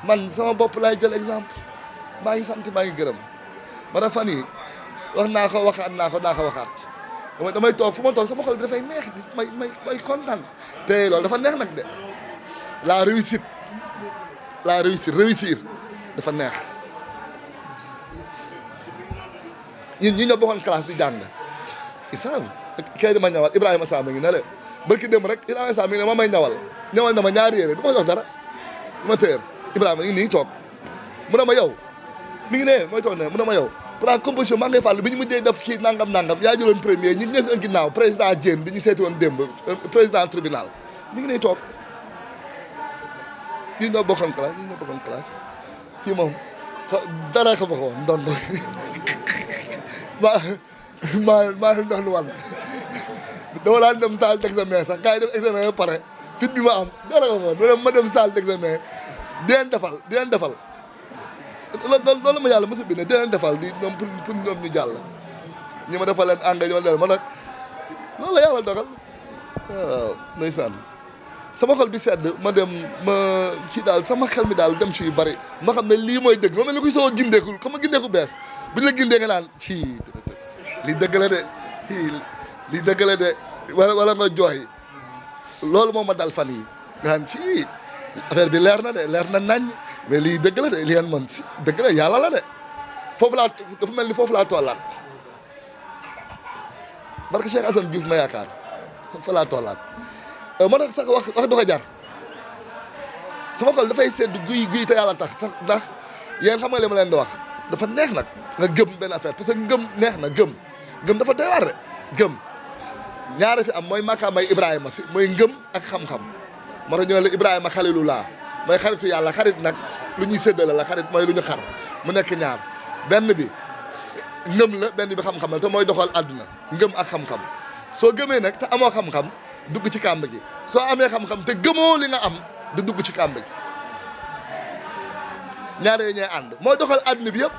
man sama bopp laay jël exemple maa ngi sant maa ngi gërëm ma ne fan yi wax naa ko waxaat damay toog fu ma toog sama xol bi dafay neex may kontaan te loolu dafa neex nag de la réussite réussir dafa neex ñi ñoo bokkoon classe di jàng isaabu kay dama ñawal Ibrahima Samb ngi ne le barki dem rek Ibrahima Samb ngi ne ma may ñawal na ma ñaari yére du ma jox dara du ma tëër Ibrahima ngi nii toog mu ne ma yow mi ngi ne mooy toog ne mu ne ma yow pour composition maa ngay fàllu bi ñu mujjee def kii nangam yaa jëloon premier ñi nekk ginnaaw président Diène bi ñu seeti woon démb président tribunal mi ngi nii toog ñi ñoo bokkoon classe kii moom dara ko woon ndond maa doon wan dama daan dem salle d'examen sax gars yi def examen ba pare fit bi ma am dara ko woon ma dem salle d'examen di leen defal loolu ma yàlla mos a bind di leen defal di ñoom pour ñoom ñu jàll ñi ma defal leen engrais ñoo leen ma nag loolu la yàlla dogal waaw ndeysaan sama xol bi sedd ma dem ma kii daal sama xel mi daal dem ci yu bari ma xam ne lii mooy dëgg ma mel ni kuy soo gindeekul xam nga gindeeku bees bu ñu la gindee nga naan ci li dëgg la de li dëgg la de wala nga jooy loolu moom ma dal fan yi nga naan ci affaire bi leer na nañ mais lii dëgg la de li ngeen mën si dëgg la yàlla la de foofu laa dafa mel ni foofu laa tollaat barke Cheikh Assane Diouf ma yaakaar fa laa tollaat moo tax sax wax du ko jar sama xol dafay sedd guy te yàlla tax sax ndax yéen xam nga li ma leen di wax dafa neex nag nga gëm benn affaire parce que gëm neex na gëm dafa doy waar de gëm ñaari fi am mooy makaamay Ibrahima si mooy ngëm ak xam-xam moo tax ñu ne la Ibrahima xalilullah mooy xaritu yàlla xarit nag lu ñuy séddale la xarit mooy lu ñu xar mu nekk ñaar benn bi ngëm la benn bi xam-xam la te mooy doxal àdduna ngëm ak xam-xam soo gëmee nag te amoo xam-xam dugg ci kàmb gi soo amee xam-xam te gëmoo li nga am du dugg ci kàmb gi ñaar yooyu ñooy ànd mooy doxal àdduna bi yëpp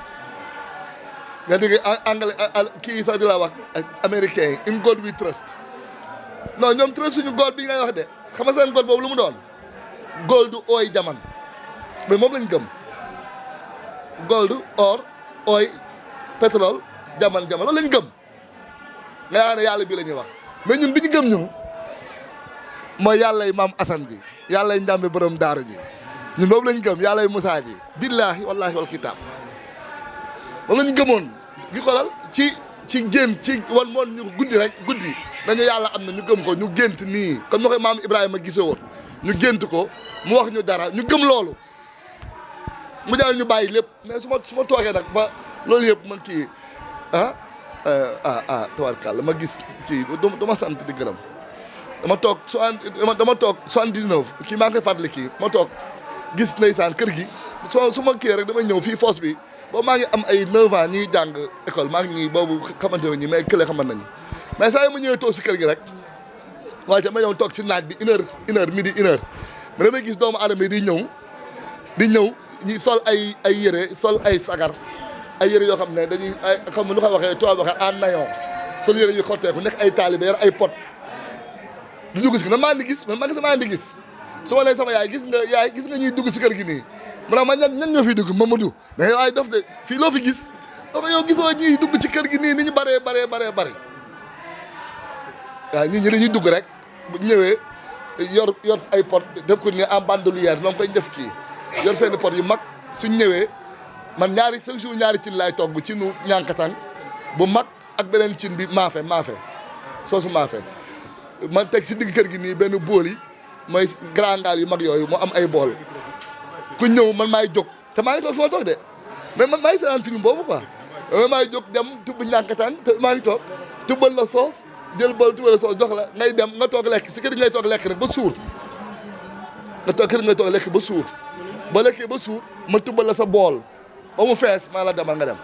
nga dégg anglais kii sax di la wax américain yi in God we trust non ñoom trust suñu God bi ngay wax de xam nga seen God boobu lu mu doon gold ooy jaman mais moom lañ gëm gold or ooy pétrole jaman loolu lañ gëm nga yaa ne yàlla bii la ñuy wax mais ñun bi ñu gëm ñun mooy yàllay maam Assane ji yàllay njàmbe borom daaru ji ñun boobu lañ gëm yàllay Moussa ji billaahi wallaahi wal kitaab moom lañ gëmoon gi xoolal ci gént ci wan moon ñu guddi rek guddi dañu yàlla am na ñu gëm ko ñu gént nii comme ñu koy maam Ibrahima gisee woon ñu gént ko mu wax ñu dara ñu gëm loolu mu jaral ñu bàyyi lépp mais su ma toogee nag ba loolu yëpp man kii tabarkàlla ma gis kii du ma sant di gërëm dama toog 79 kii maa ngi koy fàttali kii ma toog gis ndeysaan kër gi su ma kii rek damay ñëw fii fosse bi boobu maa ngi am ay 9 ans ñuy jàng école maa ngi ñii boobu xamante ne ñi mais kële xamante nañu mais saa yi ma ñëwee toog si kër gi rek waaye ca ma ñëw toog si naaj bi une heure midi une heure mais damay gis doomu aadama yi di ñëw ñi sol ay yére sol ay sagar ay yére yoo xam ne dañuy ay xam nu ko waxee tubaab waxee en nayon sol yére yu xotteeku nekk ay taalibe yor ay pot du dugg si man maa ngi gis su ma nee sama yaay gis nga ñuy dugg si kër gi nii ma ñan ñoo fiy dugg Mamadou mais waaye dof de fii loo fi gis dafa yow gisoo ñuy dugg ci kër gi nii ni ñu bëree waaw nit ñi dañuy dugg rek bu ñëwee yor ay pot def ko ni en bandoulière ñoom koy def kii yor seeni pot yu mag suñ ñëwee man chaque jour ñaari cin laay togg ci nu ñànkatang bu mag ak beneen cin bi maafe soosu maafe ma teg si digg kër gi nii benn bool yi mooy grand gaal yu mag yooyu moo am ay bool ku ñëw man maay jóg te maa ngi toog fi ma toog de mais man maa ngi seetaan film boobu quoi man maay jóg dem tubb ñànkatang te maa ngi toog tubbal la soos jël bool tubbal la soos jox la ngay dem nga toog lekk si kër ngay toog lekk rek ba suur lekk ba suur ba lekkee ba suur ma tubbal la sa bool ba mu fees maa la demal nga dem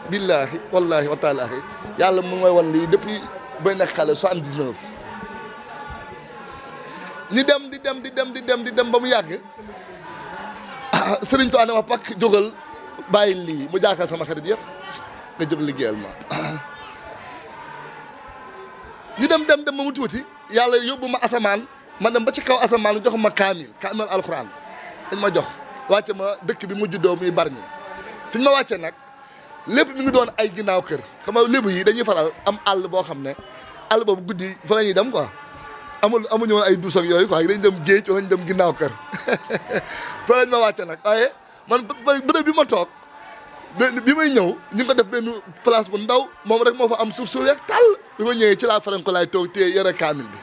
billaahi wallaahi wa taalaahi yàlla mu may wan lii depuis bay nekk xale 79 ñu dem di dem ba mu yàgg Sëriñ Tuubaa ne ma pakk jógal bàyyi lii mu jaakal sama xarit yëpp nga jóg liggéeyal ma ñu dem ba mu tuuti yàlla yóbbu ma asamaan ma dem ba ci kaw asamaan jox ma kaamil alxuraan dañ ma jox wàcce ma dëkk bi mu juddoo muy Bargny fi ñu ma wàcce nag lépp mi ngi doon ay ginnaaw kër xam nga lébu yi dañuy faral am àll boo xam ne àll boobu guddi fa la ñuy dem quoi amuñu woon ay douche ak yooyu quoi dañ dem géej wala ñu dem ginnaaw kër fa lañ ma wàcce nag waaye man bërëb bi ma toog bi may ñëw ñu ngi ko def benn place bu ndaw moom rek moo fa am suuf su weex tàll bi ma ñëwee ci laa faran ko laay toog téye yore kaamil bi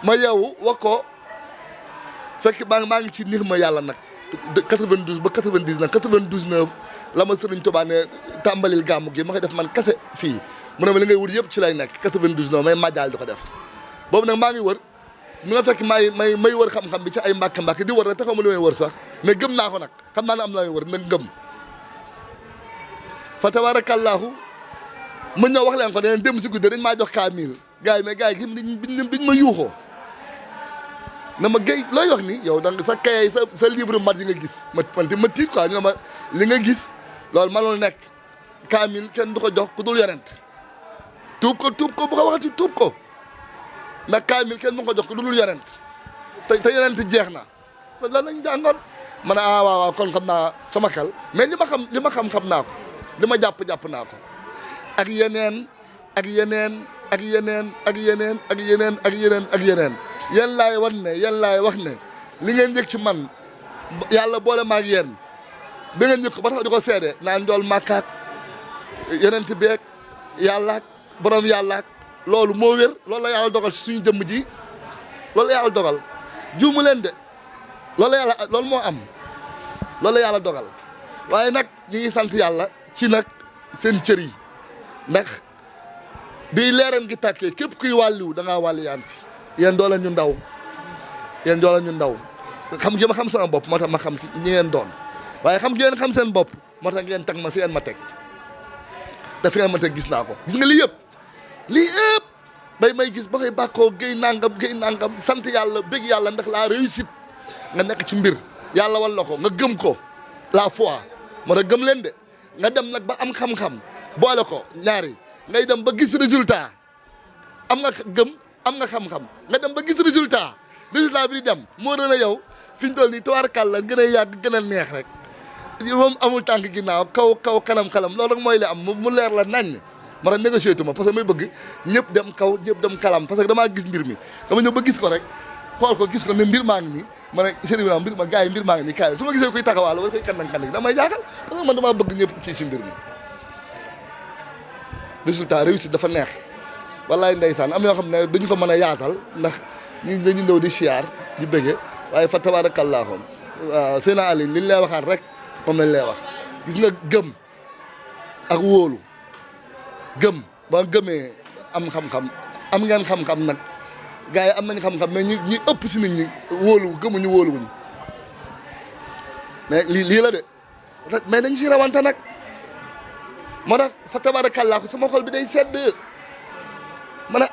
ma yeewu wax ko fekk maa ngi ci niix ma yàlla nag 92 ba 90 nag 99 la ma Sëriñ Tuubaa ne tàmbalil gàmmu gi ma koy def man kese fii mu ne ma li ngay wut yëpp ci lay nekk 92 may màjjaal di ko def boobu nag maa ngi wër mi nga fekk may wër xam-xam bi ci ay mbàkk di wër rek taxaw ma li may wër sax mais gëm naa ko nag xam naa ne am na may wër nag ngëm fa tabaarakallaahu mu ñëw wax leen ko ne dem si guddi dañ maa jox kaamil gars yi biñ ma yuuxoo na ma géy looy wax ni yow donc sa kayay sa livre mat yi nga gis ma tiit quoi ñu ne ma li nga gis loolu manul nekk kaamil kenn du ko jox ku dul yonent tuub ko bu ko waxati tuub ko ndax kaamil kenn mu ko jox ku dul yonent te yonent jeex na loolu lañ jàngoon ma ne waaw kon xam naa sama xel mais li ma xam naa ko li ma jàpp naa ko ak yeneen yéen laay wax ne li ngeen yëg ci man yàlla boole ma ak yéen bi ngeen yëg ko ba tax di ko seede naan njool màkkaak yenent beeg yàllaak borom yàllaak loolu moo wér loolu la yàlla dogal si suñu jëmm ji loolu la yàlla dogal juumu leen de loolu moo am loolu la yàlla dogal waaye nag ñi ngi sant yàlla ci nag seen cër yi ndax bii leeram gi tàkkee képp kuy wàlliwu da ngaa wàlli yaan si yéen doole ñu ndaw xam gi ma xam sama bopp moo tax ma xam ñi ngeen doon waaye xam ngeen xam seen bopp moo tax ngeen teg ma fi ngeen ma teg te fi ngeen ma teg gis naa ko gis nga lii yëpp bay may gis ba koy bàkkoo géy nangam sant yàlla bëgg yàlla ndax la réussite nga nekk ci mbir yàlla wal la ko nga gëm ko la foi moo tax gëm leen de nga dem nag ba am xam-xam boole ko ñaari ngay dem ba gis résultat am nga gëm am nga xam-xam nga dem ba gis résultat bi di dem moo doon a yow fi ñu toll nii tabaarkàlla gën a yàgg gën a neex rek moom amul tànk ginnaaw kaw kanam loolu rek mooy li am mu leer la naññ ma tax négocié tu ma parce que may bëgg ñëpp dem kaw ñëpp dem kalam parce que damaa gis mbir mi dama ñëw ba gis ko rek xool ko gis ko ne mbir maa ngi nii ma ne sëriñ bi mbir ma gars yi mbir maa ngi nii kaay su ma gisee kuy taxawaal wala koy kanang damay jaaxal parce que man damaa bëgg ñëpp ci si mbir mi résultat réussite dafa neex wallaay ndeysaan am na yoo xam ne duñu ko mën a yaatal ndax ñi dañu ñëw di siyaar di bëgge waaye fa tabaarakallaahu waaw seen ali li ñu lay waxaat rek moom lañ lay wax gis nga gëm ak wóolu gëm ba gëmee am xam-xam am ngeen xam-xam nag gars yi am nañ xam-xam mais ñi ëpp si nit ñi gëmuñu wóoluwuñu mais lii la de mais dañ si rawante nag moo tax fa tabaarakallaahu sama xol bi day sedd ma ne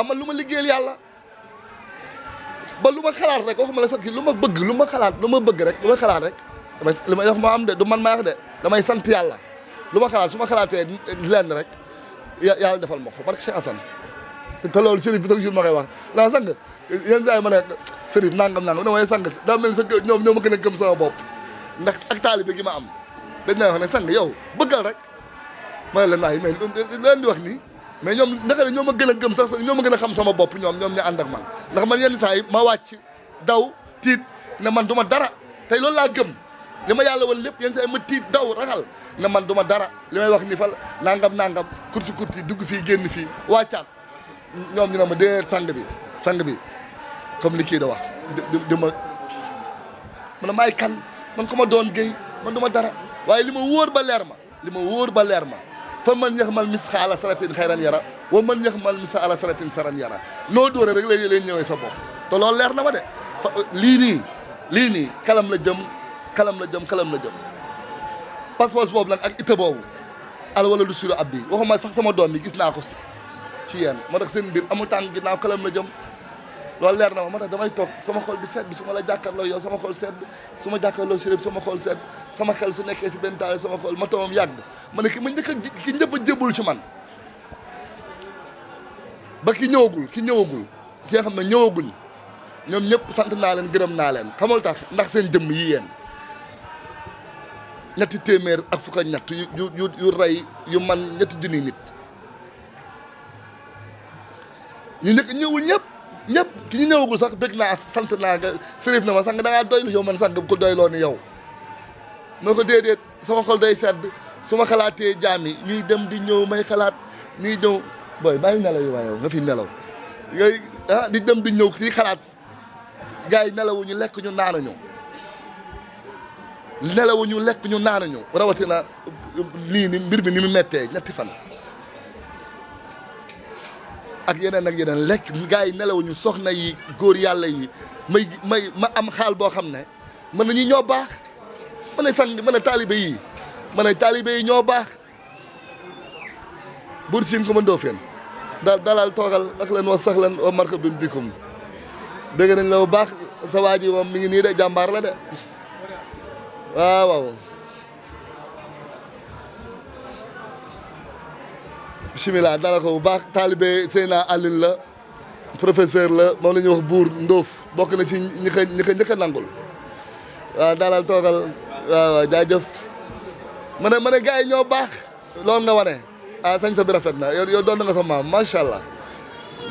man lu ma liggéeyal yàlla ba lu ma xalaat rek waxuma la sax lu ma bëgg lu ma bëgg rek lu ma xalaat rek li may wax moo am de du man maa wax de damay sant yàlla lu ma xalaat su ma xalaatee lenn rek yàlla defal ma ko barke Cheikh Assane te loolu Chérif bi chaque jour ma koy wax naa sang yenn saa yi ma ne Chérif nangam damay sang daa mel sa ñoom ñoo ma gën a gëm sama bopp ndax ak taalibe gi ma am dañ lay wax ne sang yow bëggal rek ma ne leen waaye mais leen di wax nii mais ñoom naka la ñoo ma gën a gëm sax ñoo ma gën a xam sama bopp ñoom ñu ànd ak man ndax man yenn saa yi ma wàcc daw tiit ne man du ma dara tey loolu laa gëm li ma yàlla wala lépp yenn saa yi ma tiit daw raxal ne man du ma dara li may wax ni fa nangam kurti dugg fii génn fii wàccaat ñoom ñu ne ma déet sang bi comme li kii da wax di ma ne maay kan man ko ma doon géy man du ma dara waaye li ma wóor ba leer ma fa man yaxmal misqaala saratin xayran yara wa man yaxmal misqaala saratin saran yara noo dóore rek léegi leen ñëwee sa bopp te loolu leer na ma de lii nii kalam la jëm pas-pas boobu nag ak itte boobu al wala lu suru ab bi waxuma sax sama doom bi gis naa ko ci yéen moo tax seen mbir amul tànk ginnaaw kalam la jëm loolu leer na ma moo tax damay toog sama xol di sedd su ma la jàkkaarloo yow sama xol sedd su ma jàkkaarloo Chérif sama xol sedd sama xel su nekkee si benn taale sama xol ma toomam yàgg ma ne ki njëkk a jébul ci man ba ki ñëwagul ki nga xam ne ñëwaguñ ñoom ñëpp sant naa leen gërëm naa leen xamul tax ndax seen jëmm yi yéen ñetti téeméer ak fukk ak ñett yu rey yu man ñetti junni nit ñu njëkk ñëwul ñëpp ki ñu ñëwagul sax bëgg naa sant naa nga sërif na ma sax da ngaa doylu yow man sax nga ko doyloo ni yow moo ko déedéet sama xol day sedd su ma xalaatee jaam yi ñuy dem di ñëw may xalaat ñuy ñëw booy bàyyi nelaw yi waaye yow nga fi nelaw yooyu di dem di ñëw di xalaat gars yi nelawuñu lekk ñu naanuñu nelawuñu lekk ñu naanuñu rawatina lii ni mbir mi ni mu mettee ñetti fan ak yeneen lekk gars yi nelawuñu soxna yi góor yàlla yi ma am xaal boo xam ne mën na ñi ñoo baax mën na sang mën na taalibe yi ñoo baax Buur Siin ko ma Ndofeen dalal toogal ak leen wa sax leen wa marhaban bikum dégg nañ la bu baax sa waa ji moom mi ngi nii de jàmbaar la de waaw bisimilah dala ko bu baax taalibe Seyna Aline la professeur la moom la ñuy wax Buur Ndoof bokk na ci ñi ko njëkk a nangul waaw dalal toogal waaw jaajëf ma ne gars yi ñoo baax loolu nga wane sañ sa bi rafet na yow doon na nga sa maam macha allah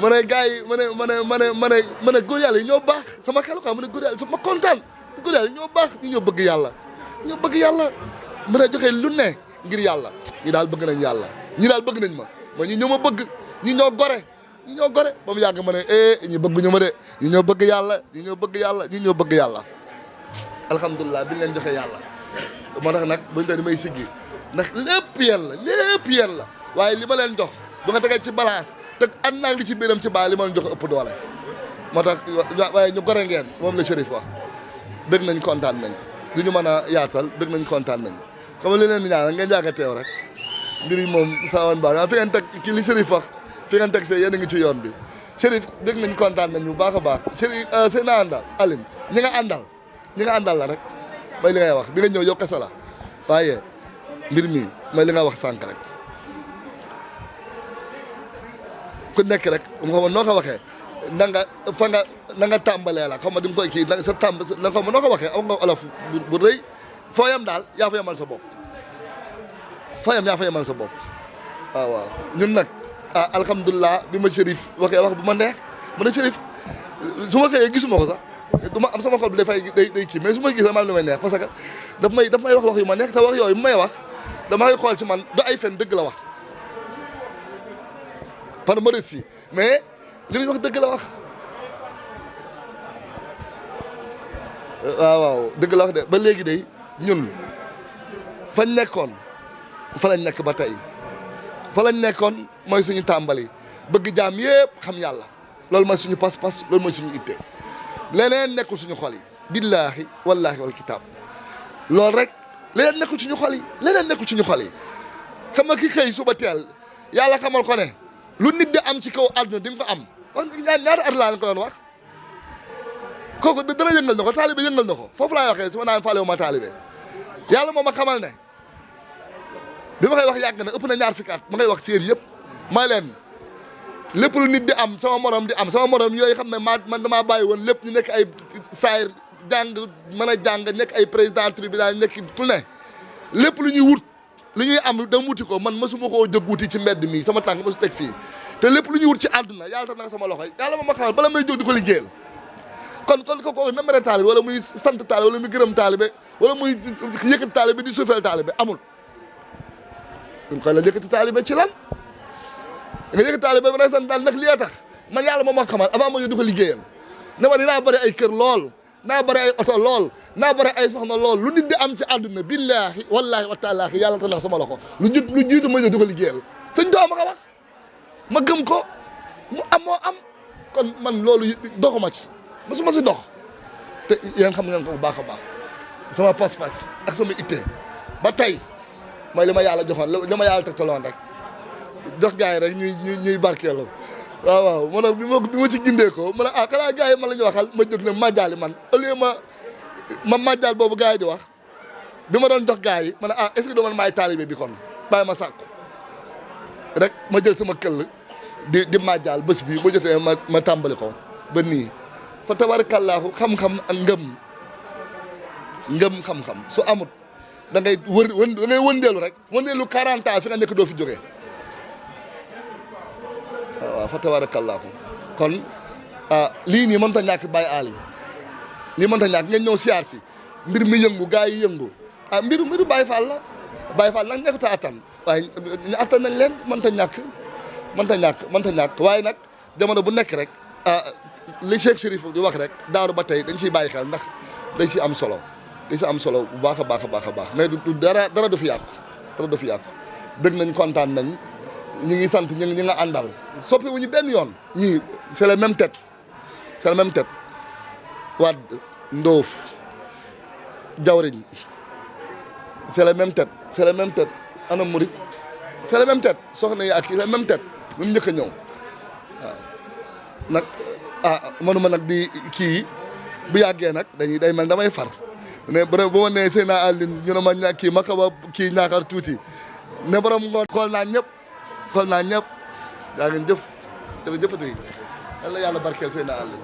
ma ne gars yi ma ne góor yàlla yi ñoo baax sama xel quoi ma ne góor yàlla sama kontaan góor yàlla yi ñoo baax ñi ñoo bëgg yàlla ma ne joxe lu ne ngir yàlla ñi daal bëgg nañ yàlla ñi daal bëgg nañ ma mooy ñi ñoo ma bëgg ñi ñoo gore ba mu yàgg ma ne ñi bëgg ñu ma de ñi ñoo bëgg yàlla alhamdulilah bi ñu leen joxe yàlla moo tax nag buñu tey di may siggi ndax lépp yéen la waaye li ma leen jox bu nga tegee ci balance te ànd naa li ci biiram ci baa li ma leen jox ëpp doole moo tax waaye ñu gore ngeen moom la Chérif wax bëgg nañ kontaan nañ du ñu mën a yaatal bëgg nañ kontaan nañ xam nga li leen di ñaanal ngeen jàkka teew rek mbir yi moom sawan baax fi ngeen teg ki li Chérif wax fi ngeen teg see yéen a ngi ci yoon bi Chérif bëgg nañ kontaan nañ bu baax a baax Chérif seen àndal Aline ñi nga àndal la rek mooy li ngay wax bi nga ñëw yow kese la waaye mbir mi mooy li nga wax sànq rek ku nekk rek mu xam noo ko waxee na nga tàmbalee la xam nga di nga koy kii sa tàmb la xam noo ko waxee am nga olof bu rëy foo yam daal yaa fa yamal sa bopp waaw ñun nag alhamdulilah bi ma Chérif waxee wax bu ma neex ma ne Chérif su ma xëyee gisuma ko sax du ma am sama xol bi day kii mais su ma gisee ma am li may neex parce que daf may wax yu ma neex te wax yooyu bu may wax dama koy xool ci man du ay fen dëgg la wax par modestie mais li muy wax dëgg la wax waaw dëgg la wax de ba léegi de ñun fañ nekkoon fa lañ nekk ba tey fa lañ nekkoon mooy suñu tàmbali bëgg jaam yëpp xam yàlla loolu mooy suñu pas-pas loolu mooy suñu itte leneen nekkul suñu xol yi billaahi wallaahi wal kitaab loolu rek leneen nekkul suñu xol yi xam nga ki xëy suba teel yàlla xamal ko ne lu nit di am ci kaw àdduna di nga ko am wax ñaata at laa leen ko doon wax kooku dara yëngal na ko taalibe yëngal na ko foofu laay waxee su ma naan faale wu ma taalibe yàlla moom ma xamal ne bi ma koy wax yàgg na ëpp na ñaar fukki at ma koy wax ci yéen yëpp may leen lépp lu nit di am sama morom yooyu xam ne man damaa bàyyi woon lépp ñu nekk ay saayir jàng mën a jàng nekk ay président tribunal nekk tout ne lépp lu ñuy wut lu ñuy am dama wuti ko man mësuma koo jóg wuti ci mbedd mi sama tànk mësu teg fii te lépp lu ñuy wut ci àdduna yàlla tax na sama loxo yàlla moom ma xamal bala may jóg di ko liggéeyal kon ko na mere taalibe wala muy sant taalibe wala muy gërëm taalibe wala muy yëkkati taalibe di suufeel taalibe amul duñ koy la yëkkati taalibe ci lan nga yëkkati taalibe ba nay sant daal ndax lii tax man yàlla moom ma xamal avant ma ñëw di ko liggéeyal ne ma dinaa bëri ay kër lool naa bëri ay oto lool naa bëri ay soxna lool lu nit di am ci àdduna billaahi wallaahi wa taalaahi yàlla tax na sama loxo lu jiitu ma ñëw di ko liggéeyal sëñ doo ma ko wax ma gëm ko mu am moo am kon man loolu doxuma ci mosuma si dox te yéen xam ngeen ko bu baax a baax sama pas-pas ak sama itte ba tey mooy li ma yàlla joxoon li ma yàlla tegtaloon rek jox gars yi rek ñuy barkeeloo waaw man nag bi ma ci gindee ko ma ne xanaa gars yi man la ñu waxal ma jóg ne màjjaali man au lieu ma màjjaal boobu gars yi di wax bi ma doon jox gars yi ma ne est-ce que doo man maay taalibe bi kon bàyyi ma sàkku rek ma jël sama këll di màjjaal bés bi bu jotee ma tàmbali ko ba nii fa tabarakallaahu xam-xam ak ngëm xam-xam su amut da ngay wëndeelu rek wëndeelu 40 ans fi nga nekk doo fi jógee waaw fa tabarakallaahu kon lii nii mënut a ñàkk Baye Ali lii mënut a ñàkk ngeen ñëw siyaar si mbir mi yëngu gaa yi yëngu mbiru Baye Fall la Baye Fall nag nekkut a attan waaye ñu attan nañ leen mënut a ñàkk waaye nag jamono bu nekk rek li Cheikh Chérif di wax rek daaru ba tey dañ ciy bàyyi xel ndax dañ ciy am solo bu baax a baax mais du dara du fi yàqu bëgg nañ kontaan nañ ñi ngi sant ñi nga àndal soppi wuñu benn yoon ñii c'est la même tête Wade Ndoof Jawriñ c'est la même tête ana Murit c'est la même tête soxna yi ak kii la même tête mu njëkk a ñëw waaw nag mënuma nag di kii bu yàggee nag day mel damay far ne borom bu ma nee seen àllin ñu ne ma kii ma xaw a kii ñaakar tuuti ne borom ngoon xool naa ñëpp yaa ngeen jëf jërëjëfati yàlla barkeel seen àllin